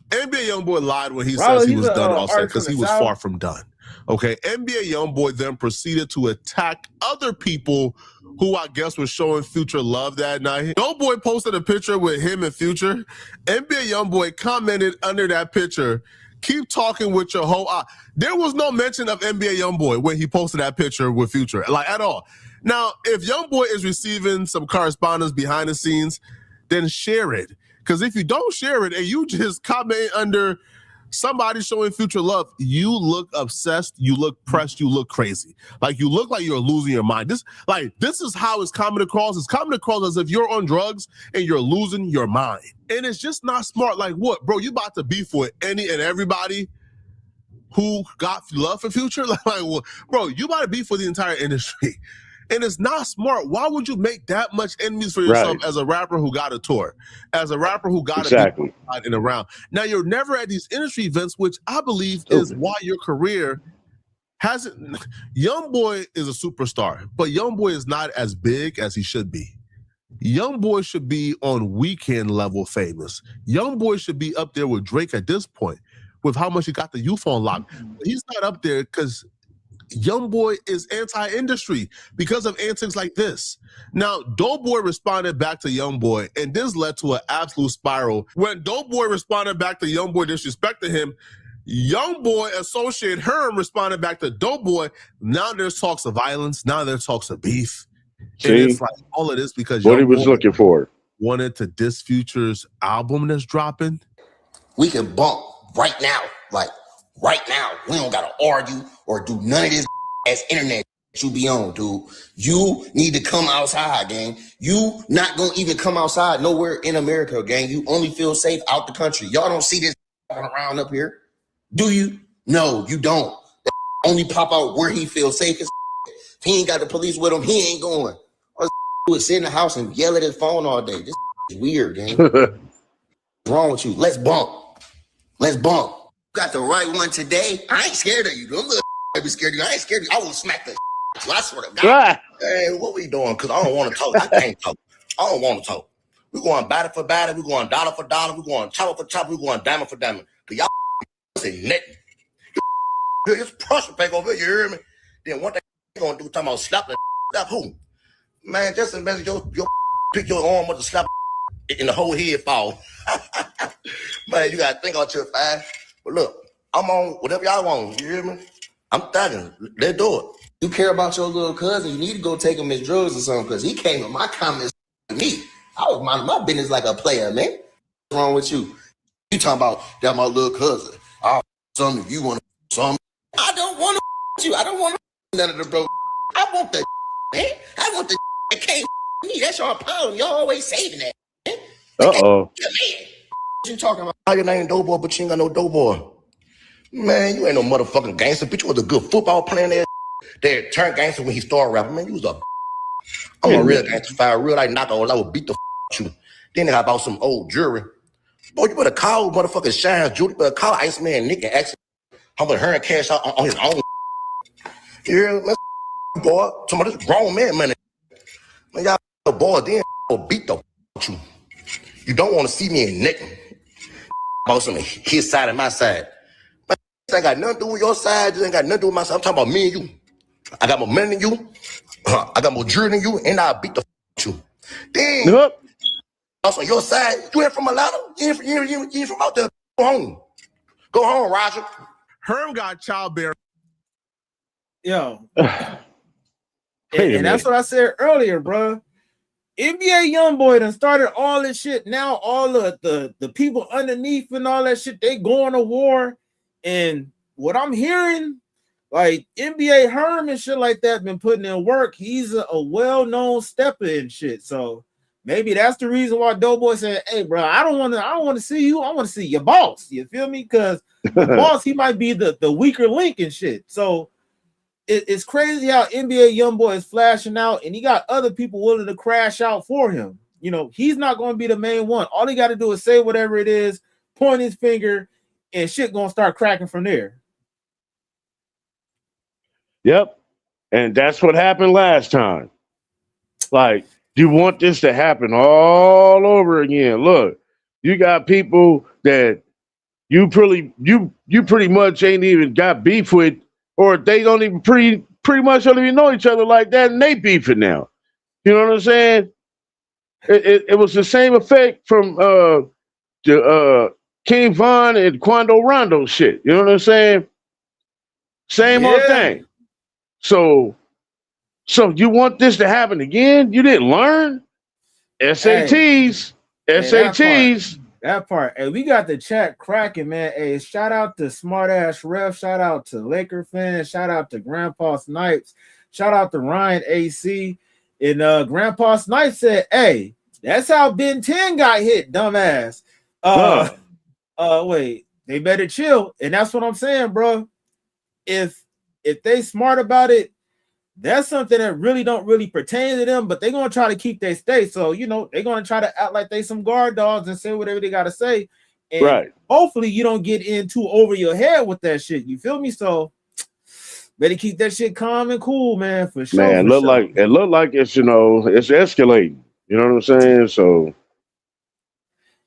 NBA YoungBoy lied when he says he was done Offset because he was far from done. Okay, NBA YoungBoy then proceeded to attack other people who I guess was showing Future love that night. YoungBoy posted a picture with him and Future. NBA YoungBoy commented under that picture, "Keep talking with your whole eye." There was no mention of NBA YoungBoy when he posted that picture with Future, like at all. Now, if YoungBoy is receiving some correspondence behind the scenes, then share it. Because if you don't share it and you just comment under somebody showing Future love, you look obsessed, you look pressed, you look crazy. Like you look like you're losing your mind. This is how it's coming across. It's coming across as if you're on drugs and you're losing your mind. And it's just not smart. Like what, bro? You about to beef with any and everybody who got love for Future? Like well, bro, you about to beef with the entire industry. And it's not smart. Why would you make that much enemies for yourself as a rapper who got a tour, as a rapper who got to be and around? Now, you're never at these industry events, which I believe is why your career hasn't. YoungBoy is a superstar, but YoungBoy is not as big as he should be. YoungBoy should be on weekend level famous. YoungBoy should be up there with Drake at this point, with how much he got the youth on lock. He's not up there because YoungBoy is anti-industry because of antics like this. Now, Doughboy responded back to YoungBoy, and this led to an absolute spiral. When Doughboy responded back to YoungBoy disrespecting him, YoungBoy associate Herm responded back to Doughboy. Now there's talks of violence. Now there's talks of beef. And it's like all of this because what he was looking for wanted to diss Future's album that's dropping. We can bump right now, like right now. We don't gotta argue or do none of this ass internet you be on, dude. You need to come outside, gang. You not gonna even come outside nowhere in America, gang. You only feel safe out the country. Y'all don't see this around up here, do you? No, you don't. Only pop out where he feels safe. If he ain't got the police with him, he ain't going. All do is sit in the house and yell at his phone all day. This is weird, gang. What's wrong with you? Let's bump. Let's bump. Got the right one today. I ain't scared of you. Them little be scared of you. I ain't scared of you. I will smack the so I swear to God. Hey, what we doing? Because I don't want to talk. I can't talk. I don't want to talk. We're going batter for batter. We're going dollar for dollar. We're going chopper for chopper. We're going diamond for diamond. Because y'all say nothing. It's pressure pack over here. You hear me? Then what they going to do? Talking about slap the slap who? Man, just imagine your pick your arm with the slap and the whole head fall. Man, you gotta think on your 5. But look, I'm on whatever y'all want. You hear me? I'm thugging. Let's do it. You care about your little cousin, you need to go take him his drugs or something, because he came in my comments to me. I was minding my business like a player, man. What's wrong with you? You talking about that my little cousin. Oh, something if you want to something. I don't want to you. I don't want to none of the bro. I want the man. I want the that can't me. That's your problem. You're always saving that. Man. Uh-oh. You talking about how your name Doughboy, but you ain't got no Doughboy. Man, you ain't no motherfucking gangster. Bitch, you was a good football playing there. That turned gangster when he started rapping. Man, you was a I'm a real gangster. If I real like knock on, I would beat the out you. Then I bought some old jewelry. Boy, you better call motherfucking Shine Judy. You better call Iceman Nick and ask him how much her and cash out on his own. You hear me? Boy, some of this grown man money. Man, y'all boy, then will beat the out you. You don't want to see me in nothing. About some his side and my side. Man, this ain't got nothing to do with your side. This ain't got nothing to do with my side. I'm talking about me and you. I got more money than you. I got more jewelry than you, and I'll beat the out you. Then, also your side, you ain't from Atlanta. You ain't from out there. Go home. Go home, Roger. Herm got childbearing. Yo. and that's what I said earlier, bro. NBA YoungBoy done started all this shit. Now all of the people underneath and all that shit, they going to war. And what I'm hearing, like NBA Herm and shit like that been putting in work. He's a well-known stepper and shit. So maybe that's the reason why Doughboy said, hey, bro, I don't want to see you. I want to see your boss. You feel me? Because the boss, he might be the weaker link and shit. So it's crazy how NBA YoungBoy is flashing out, and he got other people willing to crash out for him. You know, he's not going to be the main one. All he got to do is say whatever it is, point his finger, and shit going to start cracking from there. Yep. And that's what happened last time. Like, you want this to happen all over again. Look, you got people that you pretty much ain't even got beef with, or they don't even pretty much don't even know each other like that, and they beefing now. You know what I'm saying? It was the same effect from the King Von and Quando Rondo shit. You know what I'm saying? Same old thing. So you want this to happen again? You didn't learn? SATs. That part. Hey, we got the chat cracking, man. Hey, shout out to Smart Ass Ref. Shout out to Laker fans. Shout out to Grandpa Snipes. Shout out to Ryan AC. And Grandpa Snipes said, hey, that's how Ben 10 got hit, dumbass. Wait, they better chill. And that's what I'm saying, bro. If they smart about it, that's something that really don't really pertain to them, but they're going to try to keep their state. So, you know, they're going to try to act like they some guard dogs and say whatever they got to say. And hopefully you don't get in too over your head with that shit. You feel me? So better keep that shit calm and cool, man, for sure. Man, look like it's, you know, it's escalating. You know what I'm saying? So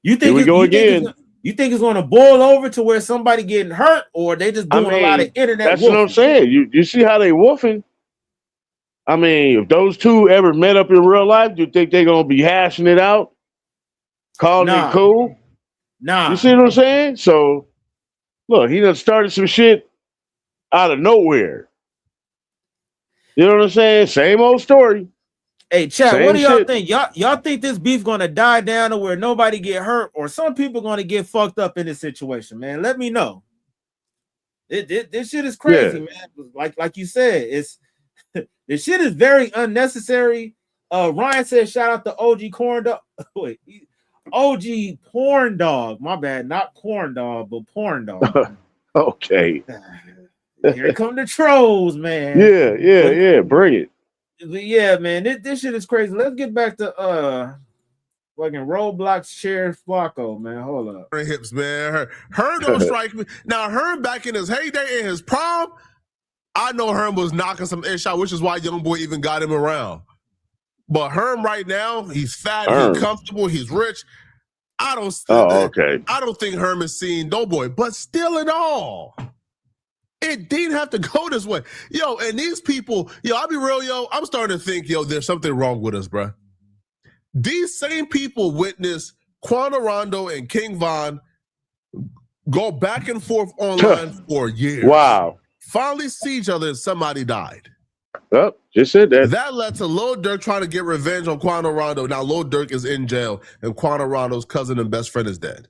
you think here we go again. You think it's going to boil over to where somebody getting hurt, or they just doing a lot of internet That's wolfing? what I'm saying. You see how they wolfing? I mean, if those two ever met up in real life, do you think they're going to be hashing it out? Calling it cool? Nah. You see what I'm saying? So, look, he done started some shit out of nowhere. You know what I'm saying? Same old story. Hey, chat, what do y'all think? Y'all think this beef going to die down to where nobody get hurt, or some people going to get fucked up in this situation, man? Let me know. This shit is crazy, man. Like you said, this shit is very unnecessary. Ryan said, shout out to OG Corn Dog. Wait, OG Porn Dog. My bad, not Corn Dog, but Porn Dog. Okay. Here come the trolls, man. Yeah. Bring it. But yeah, man, this shit is crazy. Let's get back to fucking Roblox Sheriff Flacco, man. Hold up. Her hips, man. Her don't strike me. Now, her back in his heyday, in his prime, I know Herm was knocking some ish out, which is why YoungBoy even got him around. But Herm right now, he's fat, he's comfortable, he's rich. I don't think Herm is seeing Doughboy, but still in all, it didn't have to go this way. Yo, and these people, I'll be real, I'm starting to think, there's something wrong with us, bro. These same people witnessed Quando Rondo and King Von go back and forth online for years. Wow. Finally see each other and somebody died. Oh, just said that. That led to Lil Durk trying to get revenge on Quando Rondo. Now Lil Durk is in jail and Quando Rondo's cousin and best friend is dead.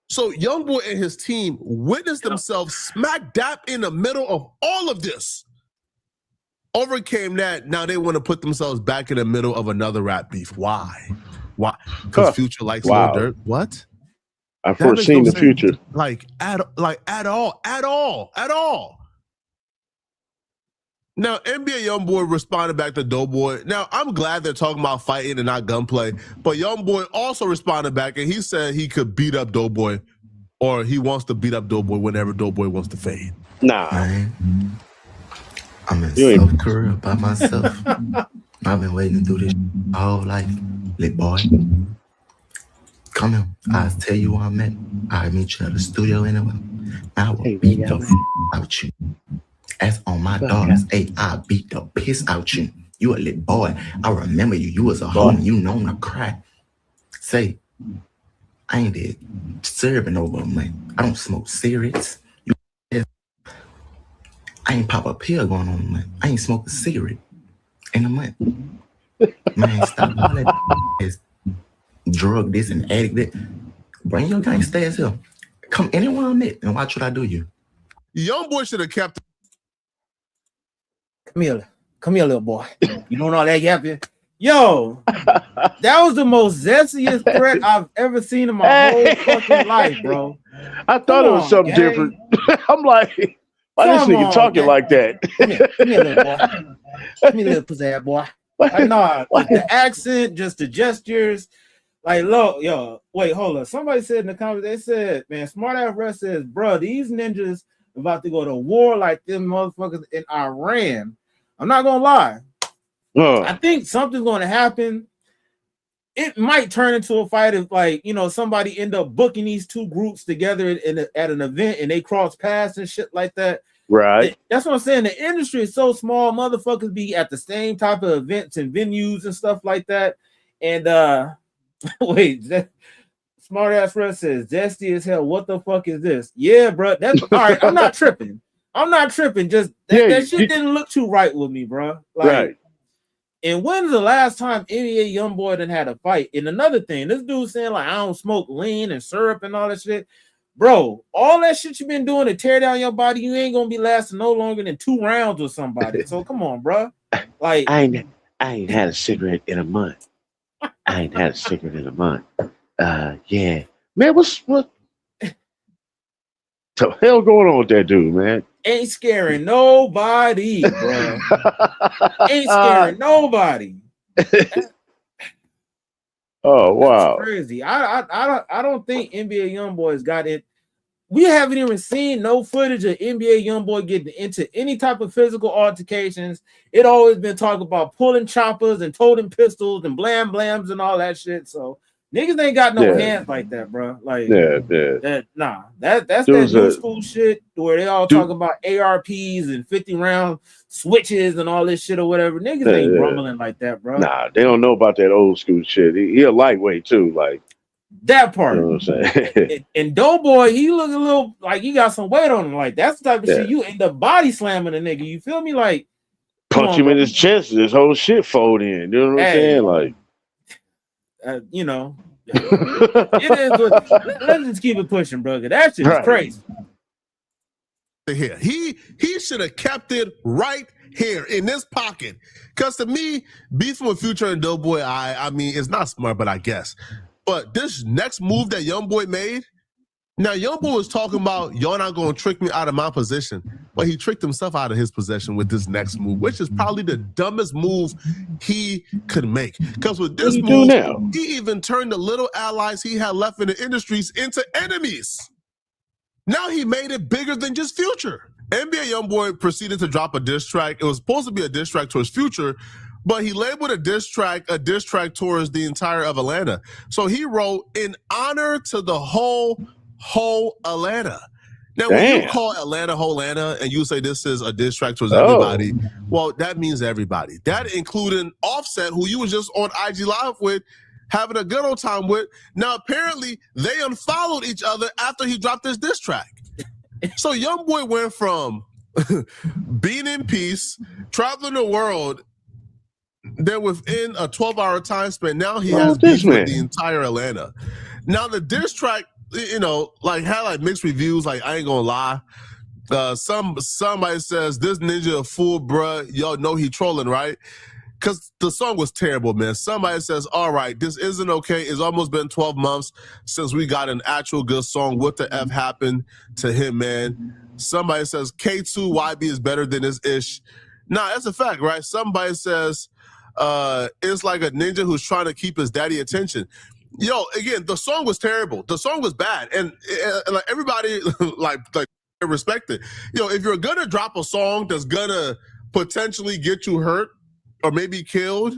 So YoungBoy and his team witnessed themselves smack dab in the middle of all of this. Overcame that. Now they want to put themselves back in the middle of another rap beef. Why? Why? Because Future likes Lil Durk. What? I've foreseen the future. Like at all. Now, NBA YoungBoy responded back to Doughboy. Now, I'm glad they're talking about fighting and not gunplay, but YoungBoy also responded back and he said he could beat up Doughboy, or he wants to beat up Doughboy whenever Doughboy wants to fade. Nah. Man, I'm in self-career by myself. I've been waiting to do this my whole life, lit boy. Come here. I'll tell you where I'm at. I'll meet you at the studio anyway. I will beat the out you. That's on my dogs. Hey, I beat the piss out you. You a little boy. I remember you. You was a homie. You known to cry. Say, I ain't there serving over, man. I don't smoke cigarettes. I ain't pop a pill going on, man. I ain't smoked a cigarette in a month. Man, stop all that drug this and addict that. Bring your gangsta ass here. Come anywhere I'm at and watch what I do you. YoungBoy should have kept. Come here, little boy. You doing all that yapping? Yo, that was the most zestiest threat I've ever seen in my whole fucking life, bro. I thought it was something different. I'm like, why this nigga talking like that? Come here, little boy. Come here, little pussy boy. Like, nah, the accent, just the gestures. Like, look, yo, wait, hold up. Somebody said in the comments, they said, man, Smart Ass Russ says, bro, these ninjas about to go to war like them motherfuckers in Iran. I'm not gonna lie. I think something's gonna happen. It might turn into a fight if, like, you know, somebody end up booking these two groups together at an event and they cross paths and shit like that. Right. That's what I'm saying. The industry is so small, motherfuckers be at the same type of events and venues and stuff like that. And wait, Smart Ass Russ says, zesty as hell. What the fuck is this? Yeah, bro. That's all right. I'm not tripping. Just that shit didn't look too right with me, bro. Like, right. And when's the last time NBA YoungBoy done had a fight? And another thing, this dude saying like I don't smoke lean and syrup and all that shit. Bro, all that shit you've been doing to tear down your body, you ain't gonna be lasting no longer than 2 rounds with somebody. So come on, bro. Like I ain't had a cigarette in a month. Yeah. Man, what the hell going on with that dude, man? Ain't scaring nobody, bro. Ain't scaring nobody. Oh wow, that's crazy. I don't think NBA YoungBoy's got it. We haven't even seen no footage of NBA YoungBoy getting into any type of physical altercations. It always been talking about pulling choppers and toting pistols and blam blams and all that shit. So niggas ain't got no hands like that, bro. Like that's that new school shit where they all talk about ARPs and 50-round switches and all this shit or whatever. Niggas ain't rumbling like that, bro. Nah, they don't know about that old school shit. He a lightweight too, like that part. You know what I'm saying? and Doughboy, he look a little like he got some weight on him. Like that's the type of shit you end up body slamming a nigga. You feel me? Like punch him in his chest, his whole shit fold in. You know what I'm saying? Like. You know, it is. Let's just keep it pushing, brother. That shit is crazy. Here, he should have kept it right here in this pocket. Cause to me, beefing with Future and Doughboy, I mean, it's not smart, but I guess. But this next move that YoungBoy made. Now, YoungBoy was talking about, y'all not going to trick me out of my position. But he tricked himself out of his possession with this next move, which is probably the dumbest move he could make. Because with this move, he even turned the little allies he had left in the industries into enemies. Now he made it bigger than just Future. NBA YoungBoy proceeded to drop a diss track. It was supposed to be a diss track towards Future, but he labeled a diss track towards the entire of Atlanta. So he wrote, in honor to the whole Atlanta. Now, when you call Atlanta whole Atlanta and you say this is a diss track towards everybody, well, that means everybody. That including Offset, who you was just on IG Live with, having a good old time with. Now, apparently, they unfollowed each other after he dropped this diss track. So YoungBoy went from being in peace, traveling the world, then within a 12-hour time span, now he has beef with the entire Atlanta. Now, the diss track, you know, like had like mixed reviews. Like, I ain't gonna lie. Somebody says, this ninja a fool, bruh. Y'all know he trolling, right? Because the song was terrible, man. Somebody says, all right, this isn't okay. It's almost been 12 months since we got an actual good song. What the F happened to him, man? Somebody says, K2 YB is better than this ish. Nah, that's a fact, right? Somebody says, it's like a ninja who's trying to keep his daddy attention. Yo, again, the song was terrible. The song was bad. And like everybody, like respect it. Yo, if you're gonna drop a song that's gonna potentially get you hurt, or maybe killed,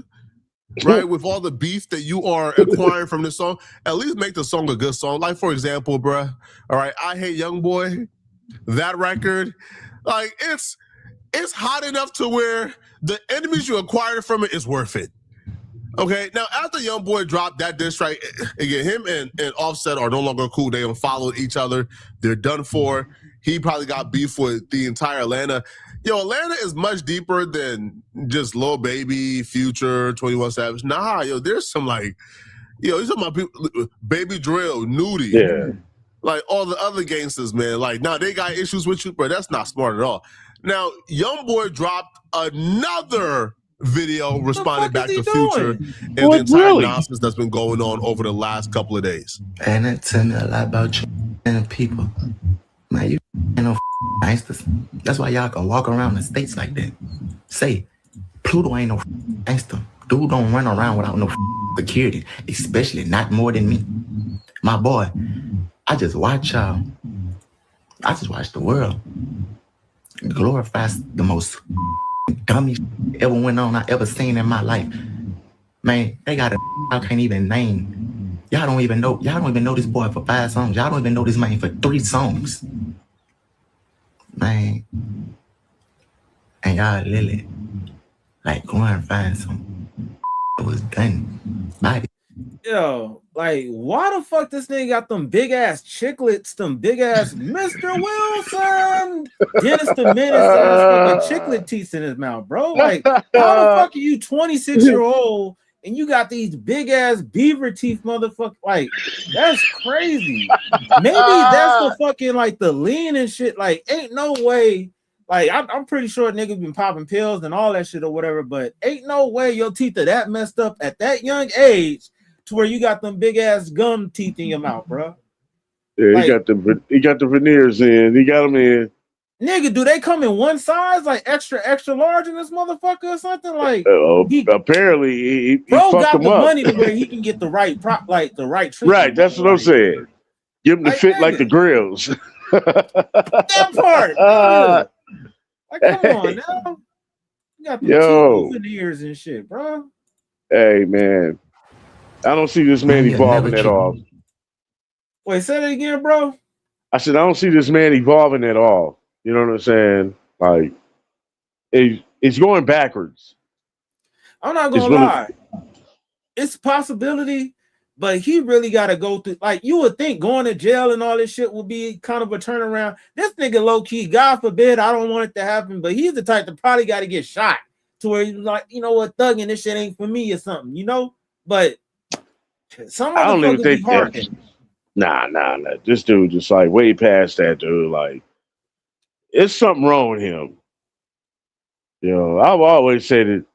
right, with all the beef that you are acquiring from this song, at least make the song a good song. Like, for example, bruh, all right, I Hate YoungBoy, that record, like, it's hot enough to where the enemies you acquired from it is worth it. Okay, now after YoungBoy dropped that diss track, again, him and Offset are no longer cool. They unfollowed each other. They're done for. He probably got beef with the entire Atlanta. Yo, Atlanta is much deeper than just Lil Baby, Future, 21 Savage. Nah, yo, there's some like, yo, these are my people, Baby Drill, Nudie. Yeah. Like all the other gangsters, man. Like, now they got issues with you, but that's not smart at all. Now, YoungBoy dropped another video responding back to Future and the entire nonsense that's been going on over the last couple of days. And it tell me a lot about you and people. Man, you ain't no gangsters. That's why y'all can walk around the states like that. Say, Pluto ain't no gangster. Dude don't run around without no security, especially not more than me. My boy, I just watch y'all. I just watch the world. Glorifies the most dummy ever went on I ever seen in my life. Man, they got a I can't even name. Y'all don't even know this boy for 5 songs. Y'all don't even know this man for 3 songs. Man. And y'all literally like go and find some it was done. Body. Yo, like, why the fuck this nigga got them big ass chiclets, them big ass Mr. Wilson, Dennis the Menace ass fucking chiclet teeth in his mouth, bro? Like, how the fuck are you 26-year-old and you got these big ass beaver teeth, motherfucker? Like, that's crazy. Maybe that's the fucking like the lean and shit. Like, ain't no way. Like, I'm pretty sure niggas been popping pills and all that shit or whatever, but ain't no way your teeth are that messed up at that young age to where you got them big ass gum teeth in your mouth, bro. Yeah, like, he got the veneers in. He got them in. Nigga, do they come in one size, like extra large in this motherfucker or something? Like, apparently he bro fucked got him the up. money to where he can get the right the right treatment. Right, that's what I'm saying. Give him the fit like the grills. That part. Like, come on now. You got the teeth veneers and shit, bro. Hey man. I don't see this man evolving at all. Wait, say that again, bro. I said I don't see this man evolving at all. You know what I'm saying? Like, it's going backwards. I'm not gonna lie. It's a possibility, but he really got to go through. Like, you would think going to jail and all this shit would be kind of a turnaround. This nigga low key, God forbid, I don't want it to happen, but he's the type that probably got to get shot to where he's like, you know what, thugging this shit ain't for me or something, you know? But some I don't even think that. Nah. This dude just like way past that, dude. Like, it's something wrong with him. You know, I've always said it.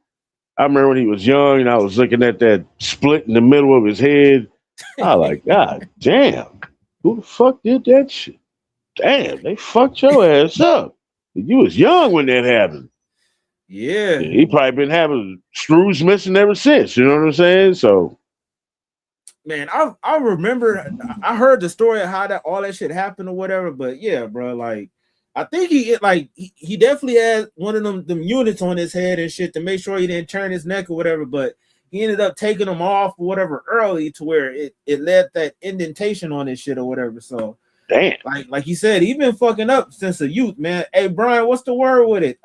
I remember when he was young and I was looking at that split in the middle of his head. I was like, God damn, who the fuck did that shit? Damn, they fucked your ass up. You was young when that happened. Yeah. He probably been having screws missing ever since. You know what I'm saying? So. Man, I remember I heard the story of how all that shit happened or whatever, but yeah, bro, like I think he definitely had one of them units on his head and shit to make sure he didn't turn his neck or whatever, but he ended up taking them off or whatever early to where it led that indentation on his shit or whatever. So damn, like you said, he been fucking up since a youth, man. Hey Brian, what's the word with it?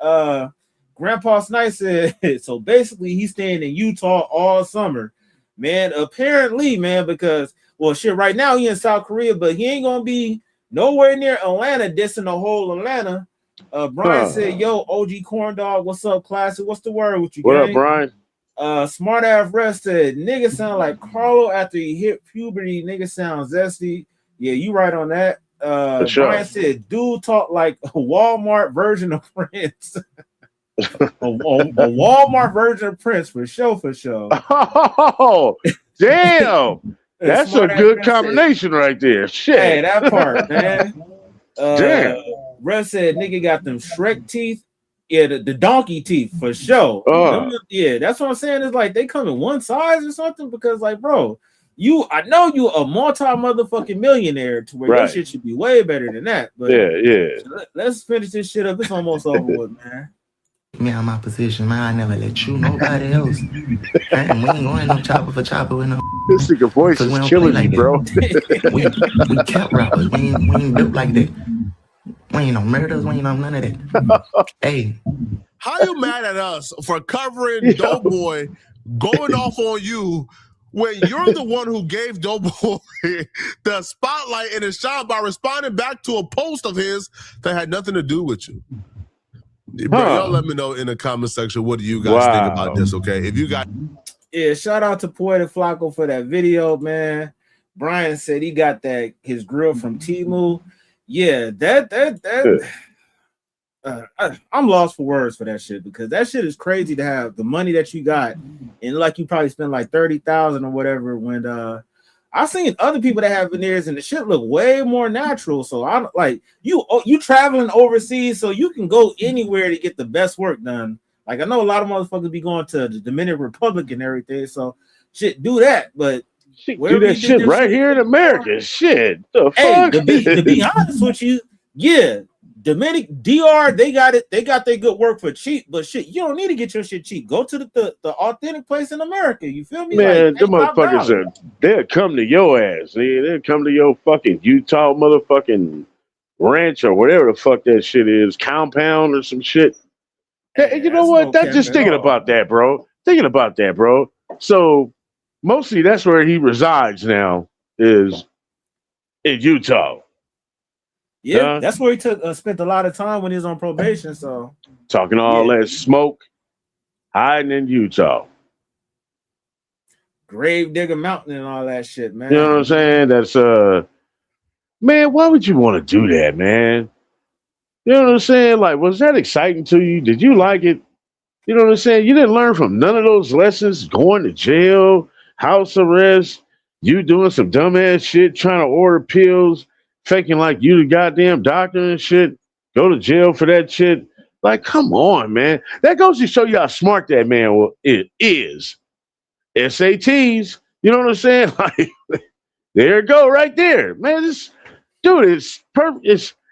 Grandpa Snipe said so basically he's staying in Utah all summer. man. Apparently, man, because shit, right now he in South Korea, but he ain't gonna be nowhere near Atlanta, dissing the whole Atlanta. Brian said, "Yo, OG Corn Dog, what's up, Klasic? What's the word with you, What gang?" up, Brian? Smart ass rest said, "Nigga sound like Carlo after he hit puberty. Nigga sound zesty." Yeah, you right on that. Sure. Brian said, "Dude talk like a Walmart version of Prince." a Walmart version of Prince for sure. Oh, damn. That's a good combination right there. Shit. Hey, that part, man. Damn. Russ said, "Nigga got them Shrek teeth." Yeah, the donkey teeth for sure. Yeah, that's what I'm saying. It's like they come in one size or something because, like, bro, I know you a multi-motherfucking millionaire to where your shit should be way better than that. But so let's finish this shit up. It's almost over with, man. Me on my position, man. I never let you nobody else. Man, we ain't going no chopper for chopper with no. This nigga voice is killing me, bro. we kept rappers. We ain't built like that. We ain't no murders. We ain't no none of that. Hey, how you mad at us for covering Doughboy going off on you when you're the one who gave Doughboy the spotlight and his shot by responding back to a post of his that had nothing to do with you? Bro, y'all let me know in the comment section what do you guys think about this, okay? If you got shout out to Poetic Flacco for that video, man. Brian said he got his grill from Temu. Yeah, I'm lost for words for that shit because that shit is crazy to have the money that you got and like you probably spend like 30,000 or whatever when I've seen other people that have veneers and the shit look way more natural. So I'm like you traveling overseas, so you can go anywhere to get the best work done. Like I know a lot of motherfuckers be going to the Dominican Republic and everything. So shit, do that. But do that shit right here in America. Shit, the fuck. To be honest with you, yeah. DR, they got it. They got their good work for cheap, but shit, you don't need to get your shit cheap. Go to the authentic place in America. You feel me? Man, them motherfuckers they'll come to your ass. They'll come to your fucking Utah motherfucking ranch or whatever the fuck that shit is, compound or some shit. Hey, you know what? That's just thinking about that, bro. So mostly that's where he resides now, is in Utah. Yeah, that's where he spent a lot of time when he was on probation. So talking all that smoke, hiding in Utah, Gravedigger Mountain, and all that shit, man. You know what I'm saying? That's man. Why would you want to do that, man? You know what I'm saying? Like, was that exciting to you? Did you like it? You know what I'm saying? You didn't learn from none of those lessons. Going to jail, house arrest, you doing some dumbass shit, trying to order pills. Faking like you the goddamn doctor and shit, go to jail for that shit. Like, come on, man. That goes to show you how smart that man is. SATs, you know what I'm saying? Like, there it go, right there, man. This dude is perfect.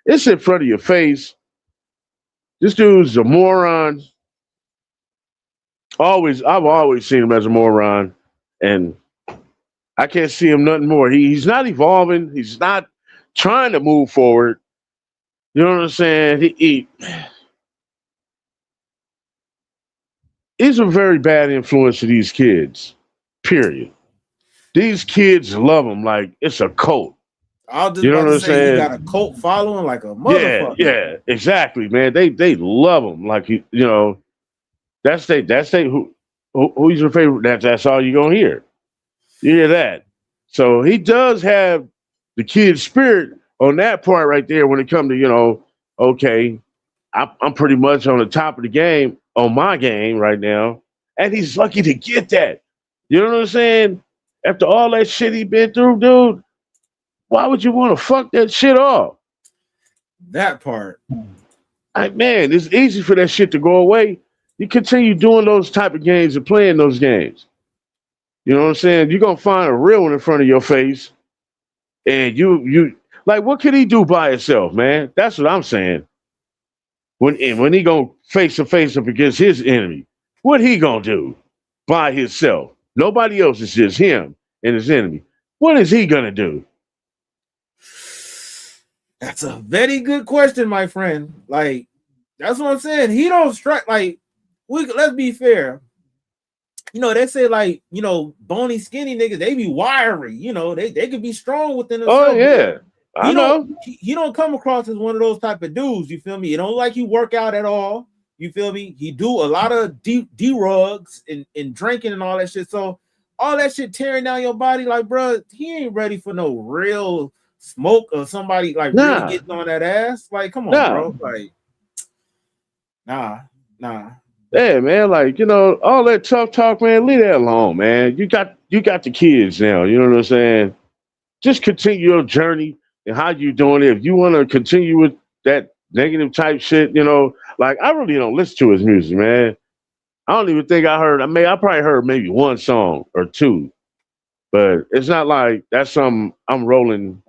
It's in front of your face. This dude's a moron. I've always seen him as a moron, and I can't see him nothing more. He's not evolving. He's not trying to move forward. You know what I'm saying? He's a very bad influence to these kids, period. These kids love him like it's a cult. I was just about to say he got a cult following like a motherfucker. Yeah, exactly, man. They love him like that's who's your favorite. That's all you're gonna hear. You hear that? So he does have the kid spirit on that part right there when it comes to, okay, I'm pretty much on the top of the game, on my game right now. And he's lucky to get that. You know what I'm saying? After all that shit he been through, dude, why would you want to fuck that shit off? That part. Man, it's easy for that shit to go away. You continue doing those type of games and playing those games. You know what I'm saying? You're going to find a real one in front of your face. And you like, what could he do by himself, man? That's what I'm saying. When he gonna face to face up against his enemy, what he gonna do by himself? Nobody else. Is just him and his enemy. What is he gonna do? That's a very good question, my friend. Like, that's what I'm saying. He don't strike like let's be fair. you know, they say like, you know, bony, skinny niggas, they be wiry, you know, they could be strong within themselves. Oh yeah, I know. He don't come across as one of those type of dudes. You feel me? He don't like you work out at all. You feel me? He do a lot of D-rugs and drinking and all that shit. So all that shit tearing down your body, like, bro, he ain't ready for no real smoke or somebody like really getting on that ass. Like, come on, bro. Like, nah. Yeah, man, like, you know, all that tough talk, man, leave that alone, man. You got the kids now, you know what I'm saying? Just continue your journey and how you doing it. If you want to continue with that negative type shit, you know, like, I really don't listen to his music, man. I don't even think I probably heard maybe one song or two, but it's not like that's something I'm rolling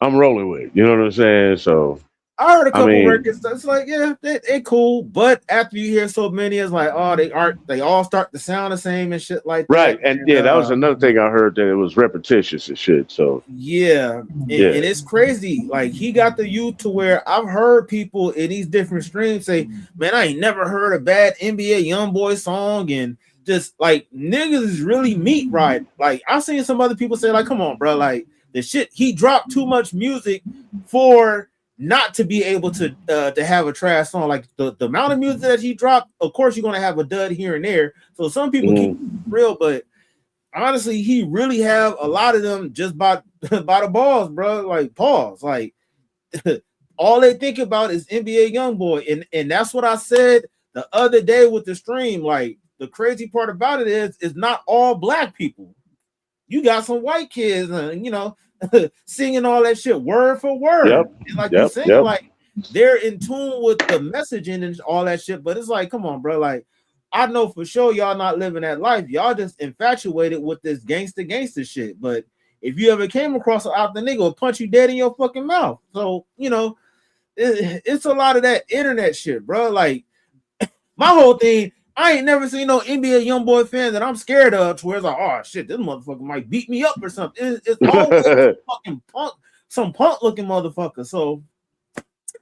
with, you know what I'm saying? So I heard a couple records. It's like, yeah, they cool. But after you hear so many, it's like, oh, they all start to sound the same and shit like that. Right. And yeah, that was another thing I heard, that it was repetitious and shit. So yeah. And it's crazy. Like, he got the youth to where I've heard people in these different streams say, man, I ain't never heard a bad NBA YoungBoy song, and just like niggas is really meat right. Like, I've seen some other people say, like, come on, bro, like the shit, he dropped too much music for not to be able to have a trash song. Like the amount of music that he dropped, of course you're gonna have a dud here and there. So some people keep it real, but honestly, he really have a lot of them just by the balls, bro. Like, pause. Like all they think about is NBA YoungBoy, and that's what I said the other day with the stream. Like, the crazy part about it is not all black people. You got some white kids, you know, singing all that shit word for word. And like you're saying, like, they're in tune with the messaging and all that shit. But it's like, come on, bro. Like, I know for sure y'all not living that life. Y'all just infatuated with this gangster shit. But if you ever came across out the nigga, will punch you dead in your fucking mouth. So, you know, it's a lot of that internet shit, bro. Like, my whole thing, I ain't never seen no NBA YoungBoy fan that I'm scared of to where it's like, oh shit, this motherfucker might beat me up or something. It's always fucking some punk looking motherfucker. So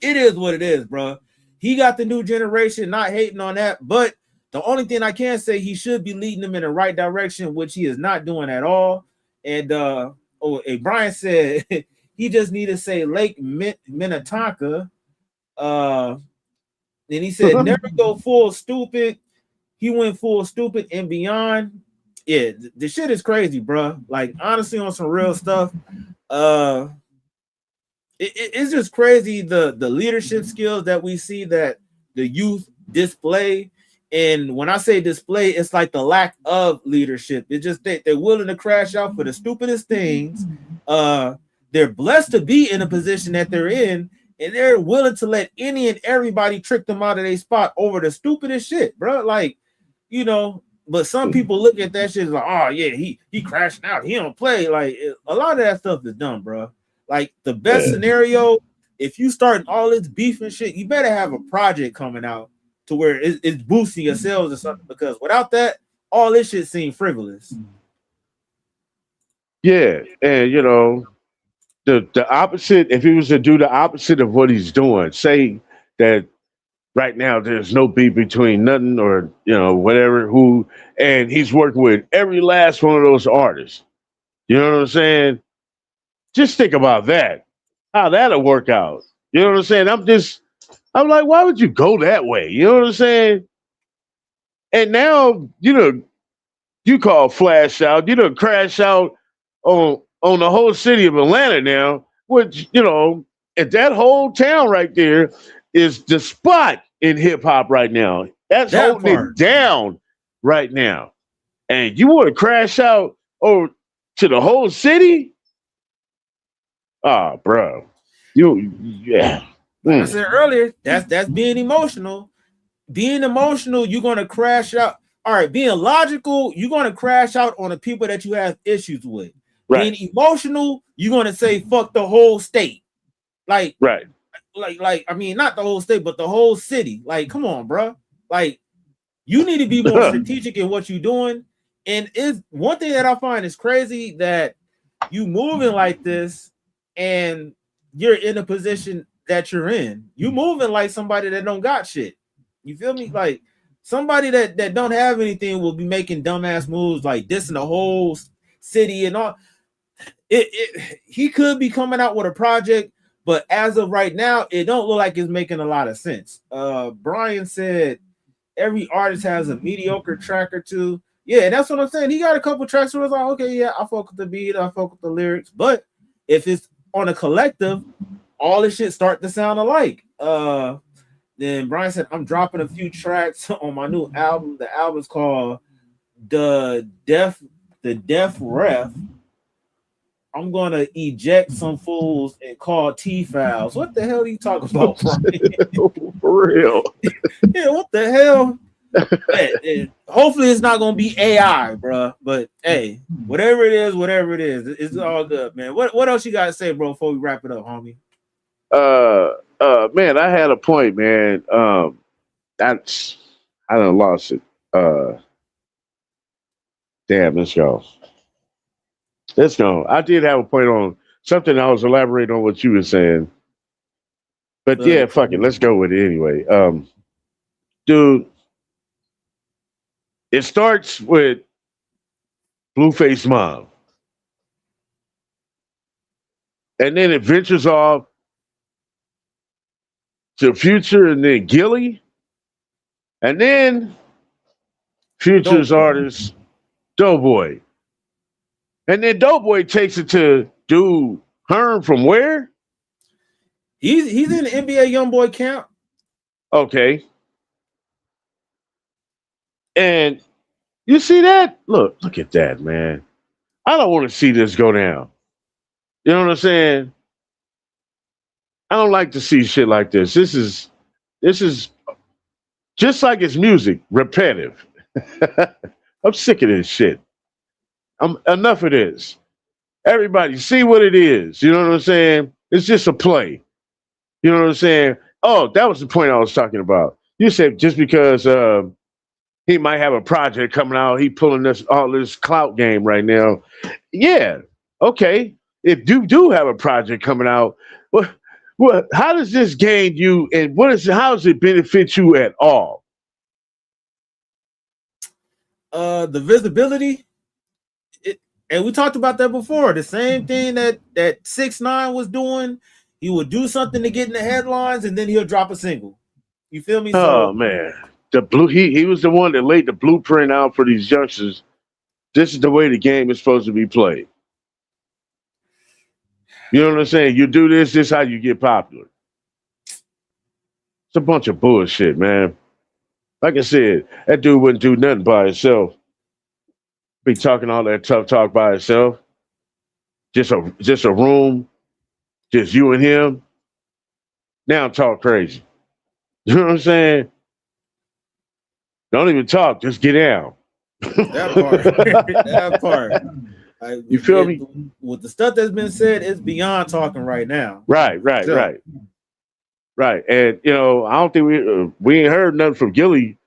it is what it is, bro. He got the new generation, not hating on that, but the only thing I can say, he should be leading them in the right direction, which he is not doing at all. And Brian said he just need to say Lake Minnetonka. Then he said never go full stupid. He went full stupid and beyond. Yeah, the shit is crazy, bro. Like, honestly, on some real stuff. It's just crazy the leadership skills that we see that the youth display. And when I say display, it's like the lack of leadership. It's just they're willing to crash out for the stupidest things. They're blessed to be in a position that they're in, and they're willing to let any and everybody trick them out of their spot over the stupidest shit, bro. Like, you know, but some people look at that shit like, oh yeah, he crashing out, he don't play. Like, a lot of that stuff is dumb, bro. Like, the best scenario, if you start all this beef and shit, you better have a project coming out to where it's boosting your sales or something, because without that, all this shit seems frivolous. Yeah, and you know, the opposite, if he was to do the opposite of what he's doing, say that right now there's no beef between nothing or, you know, whatever, and he's working with every last one of those artists. You know what I'm saying? Just think about that. How that'll work out. You know what I'm saying? I'm like, why would you go that way? You know what I'm saying? And now, you know, you call flash out, you know, crash out on the whole city of Atlanta now, which, you know, if that whole town right there is the spot in hip hop right now. That's holding it down right now. And you want to crash out over to the whole city? Ah, bro. Yeah. Like I said earlier, that's being emotional. Being emotional, you're gonna crash out. All right, being logical, you're gonna crash out on the people that you have issues with. Right. Being emotional, you're gonna say fuck the whole state. Like, right. Like, I mean, not the whole state, but the whole city. Like, come on, bro. Like, you need to be more strategic in what you're doing. And it's one thing that I find is crazy that you moving like this and you're in a position that you're in. You moving like somebody that don't got shit. You feel me? Like, somebody that don't have anything will be making dumbass moves like this in the whole city and all. He could be coming out with a project, but as of right now, it don't look like it's making a lot of sense. Brian said every artist has a mediocre track or two. Yeah, that's what I'm saying. He got a couple tracks where it's like, okay, yeah, I fuck with the beat, I fuck with the lyrics, but if it's on a collective, all this shit start to sound alike. Then Brian said, I'm dropping a few tracks on my new album. The album's called The Deaf Ref. I'm gonna eject some fools and call T-fouls. What the hell are you talking about, Brian? For real. Yeah, what the hell? Hopefully it's not gonna be AI, bro. But hey, whatever it is, it's all good, man. What else you gotta say, bro, before we wrap it up, homie? Man, I had a point, man. I done lost it. Damn, let's go. I did have a point on something. I was elaborating on what you were saying, but yeah, fuck it. Let's go with it anyway. Dude, it starts with Blueface mom, and then it ventures off to Future, and then Gillie, and then Future's artist Doughboy. And then Doughboy takes it to dude Hearn from where? He's in the NBA YoungBoy camp. Okay. And you see that? Look at that, man. I don't want to see this go down. You know what I'm saying? I don't like to see shit like this. This is just like it's music, repetitive. I'm sick of this shit. Enough of this. Everybody see what it is. You know what I'm saying? It's just a play. You know what I'm saying? Oh, that was the point I was talking about. You said just because he might have a project coming out, he pulling all this clout game right now. Yeah, okay. If you do have a project coming out, what? How does this gain you, and how does it benefit you at all? The visibility. And we talked about that before. The same thing that 6ix9ine was doing. He would do something to get in the headlines, and then he'll drop a single. You feel me? Oh man, he was the one that laid the blueprint out for these youngsters. This is the way the game is supposed to be played. You know what I'm saying? You do this is how you get popular. It's a bunch of bullshit, man. Like I said, that dude wouldn't do nothing by himself. Be talking all that tough talk by himself. Just a room, just you and him. Now talk crazy. You know what I'm saying? Don't even talk, just get down. That part. You feel me? With the stuff that's been said, it's beyond talking right now. Right. And you know, I don't think we ain't heard nothing from Gillie.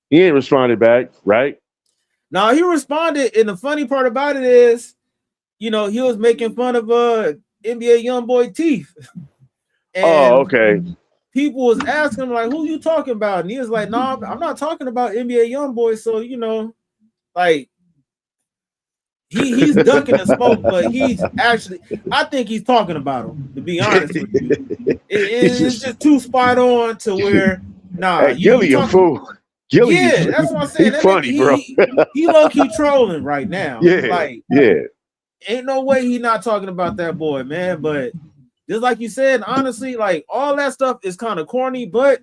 He ain't responded back, right? Now he responded, and the funny part about it is, you know, he was making fun of NBA YoungBoy teeth. And okay. People was asking him like, "Who you talking about?" And he was like, "No, I'm not talking about NBA YoungBoy." So you know, like he's ducking the smoke, but he's actually, I think he's talking about him. To be honest with you, it's just too spot on to where hey, Gillie a fool. Gillie, yeah, that's what I'm saying. He's funny, bro. He low key trolling right now. Ain't no way he not talking about that boy, man. But just like you said, honestly, like all that stuff is kind of corny. But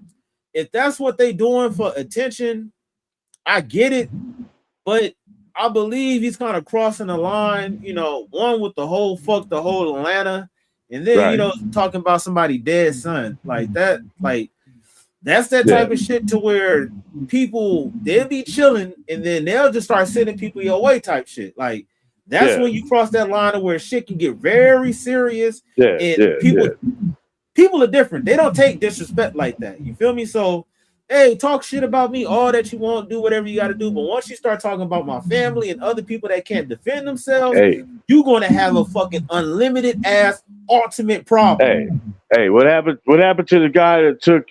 if that's what they doing for attention, I get it. But I believe he's kind of crossing the line. You know, one with the whole fuck the whole Atlanta, and then you know talking about somebody dead son like that, like. That's that type of shit to where people, they'll be chilling and then they'll just start sending people your way type shit. Like that's when you cross that line of where shit can get very serious. People are different. They don't take disrespect like that. You feel me? So, hey, talk shit about me all that you want, do whatever you got to do. But once you start talking about my family and other people that can't defend themselves, you're going to have a fucking unlimited ass ultimate problem. Hey, what happened to the guy that took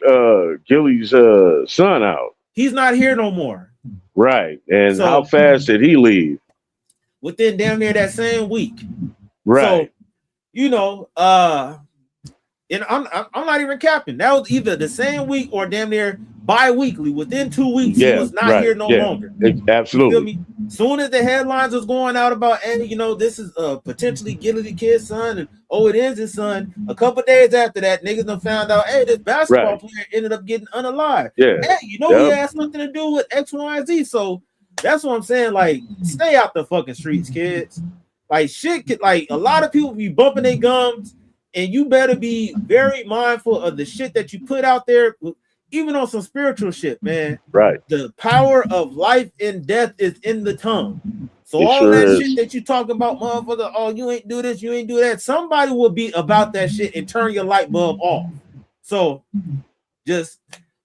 Gillie's son out? He's not here no more. Right. And So- how fast did he leave? Within damn near that same week. Right. So, you know, and I'm not even capping. That was either the same week or damn near bi-weekly. Within 2 weeks, he was not here no longer. Absolutely. You feel me? Soon as the headlines was going out about, hey, you know, this is potentially Gillie Da Kid's son, and oh, it is his son. A couple days after that, niggas done found out, hey, this basketball player ended up getting unalive. Yeah. Hey, you know, he had something to do with X, Y, and Z. So that's what I'm saying. Like, stay out the fucking streets, kids. Like, shit could, like, a lot of people be bumping their gums, and you better be very mindful of the shit that you put out there, even on some spiritual shit, man. Right. The power of life and death is in the tongue. So It all sure that is. shit that you talking about, motherfucker, oh, you ain't do this, you ain't do that. Somebody will be about that shit and turn your light bulb off. So just,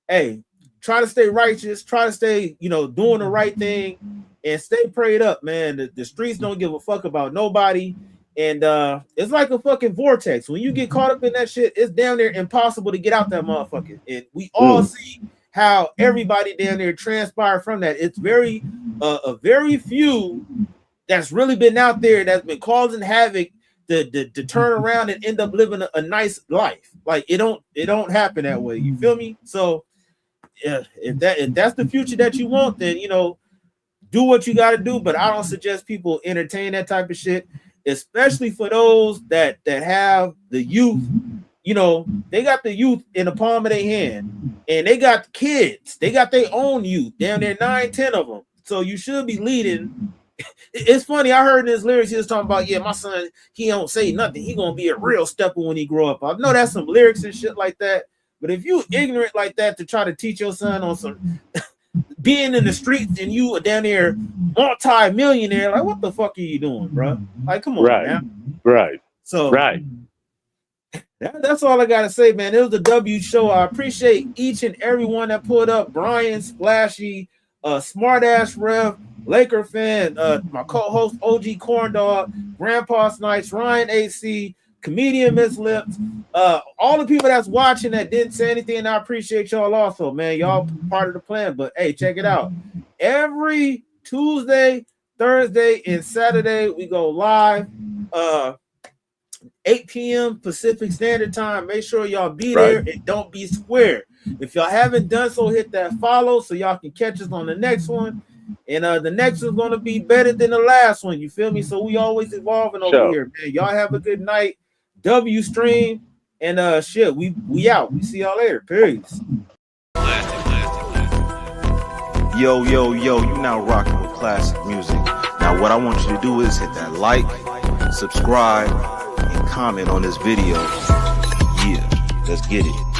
hey, try to stay righteous, try to stay, you know, doing the right thing, and stay prayed up, man. The streets don't give a fuck about nobody. And it's like a fucking vortex. When you get caught up in that shit, it's down there impossible to get out that motherfucker. And we all see how everybody down there transpired from that. It's very a very few that's really been out there that's been causing havoc to turn around and end up living a nice life. Like it don't happen that way. You feel me? So yeah, if that's the future that you want, then you know, do what you got to do. But I don't suggest people entertain that type of shit, especially for those that have the youth. You know, they got the youth in the palm of their hand, and they got kids. They got their own youth. Damn, there 9, 10 of them. So you should be leading. It's funny. I heard in his lyrics he was talking about, yeah, my son, he don't say nothing. He gonna be a real stepper when he grow up. I know that's some lyrics and shit like that. But if you ignorant like that to try to teach your son on some being in the streets and you are down there multi-millionaire, like what the fuck are you doing, bro? Like, come on, man. Right. So right. That's all I gotta say, man. It was a W show. I appreciate each and every one that pulled up. Brian, Splashy, Smart Ass Rev, Laker fan, my co-host OG Corn Dog, Grandpa Snipes, Ryan AC, Comedian Miss Lips, all the people that's watching that didn't say anything. I appreciate y'all also, man. Y'all part of the plan. But hey, check it out. Every Tuesday, Thursday, and Saturday we go live. 8 p.m. Pacific Standard Time. Make sure y'all be there and don't be square. If y'all haven't done so, hit that follow so y'all can catch us on the next one. And the next one's gonna be better than the last one. You feel me? So we always evolving over here, man. Y'all have a good night. W stream and shit. We out. We see y'all later. Peace. Yo, you now rocking with classic music. Now what I want you to do is hit that like, subscribe, and comment on this video. Yeah, let's get it.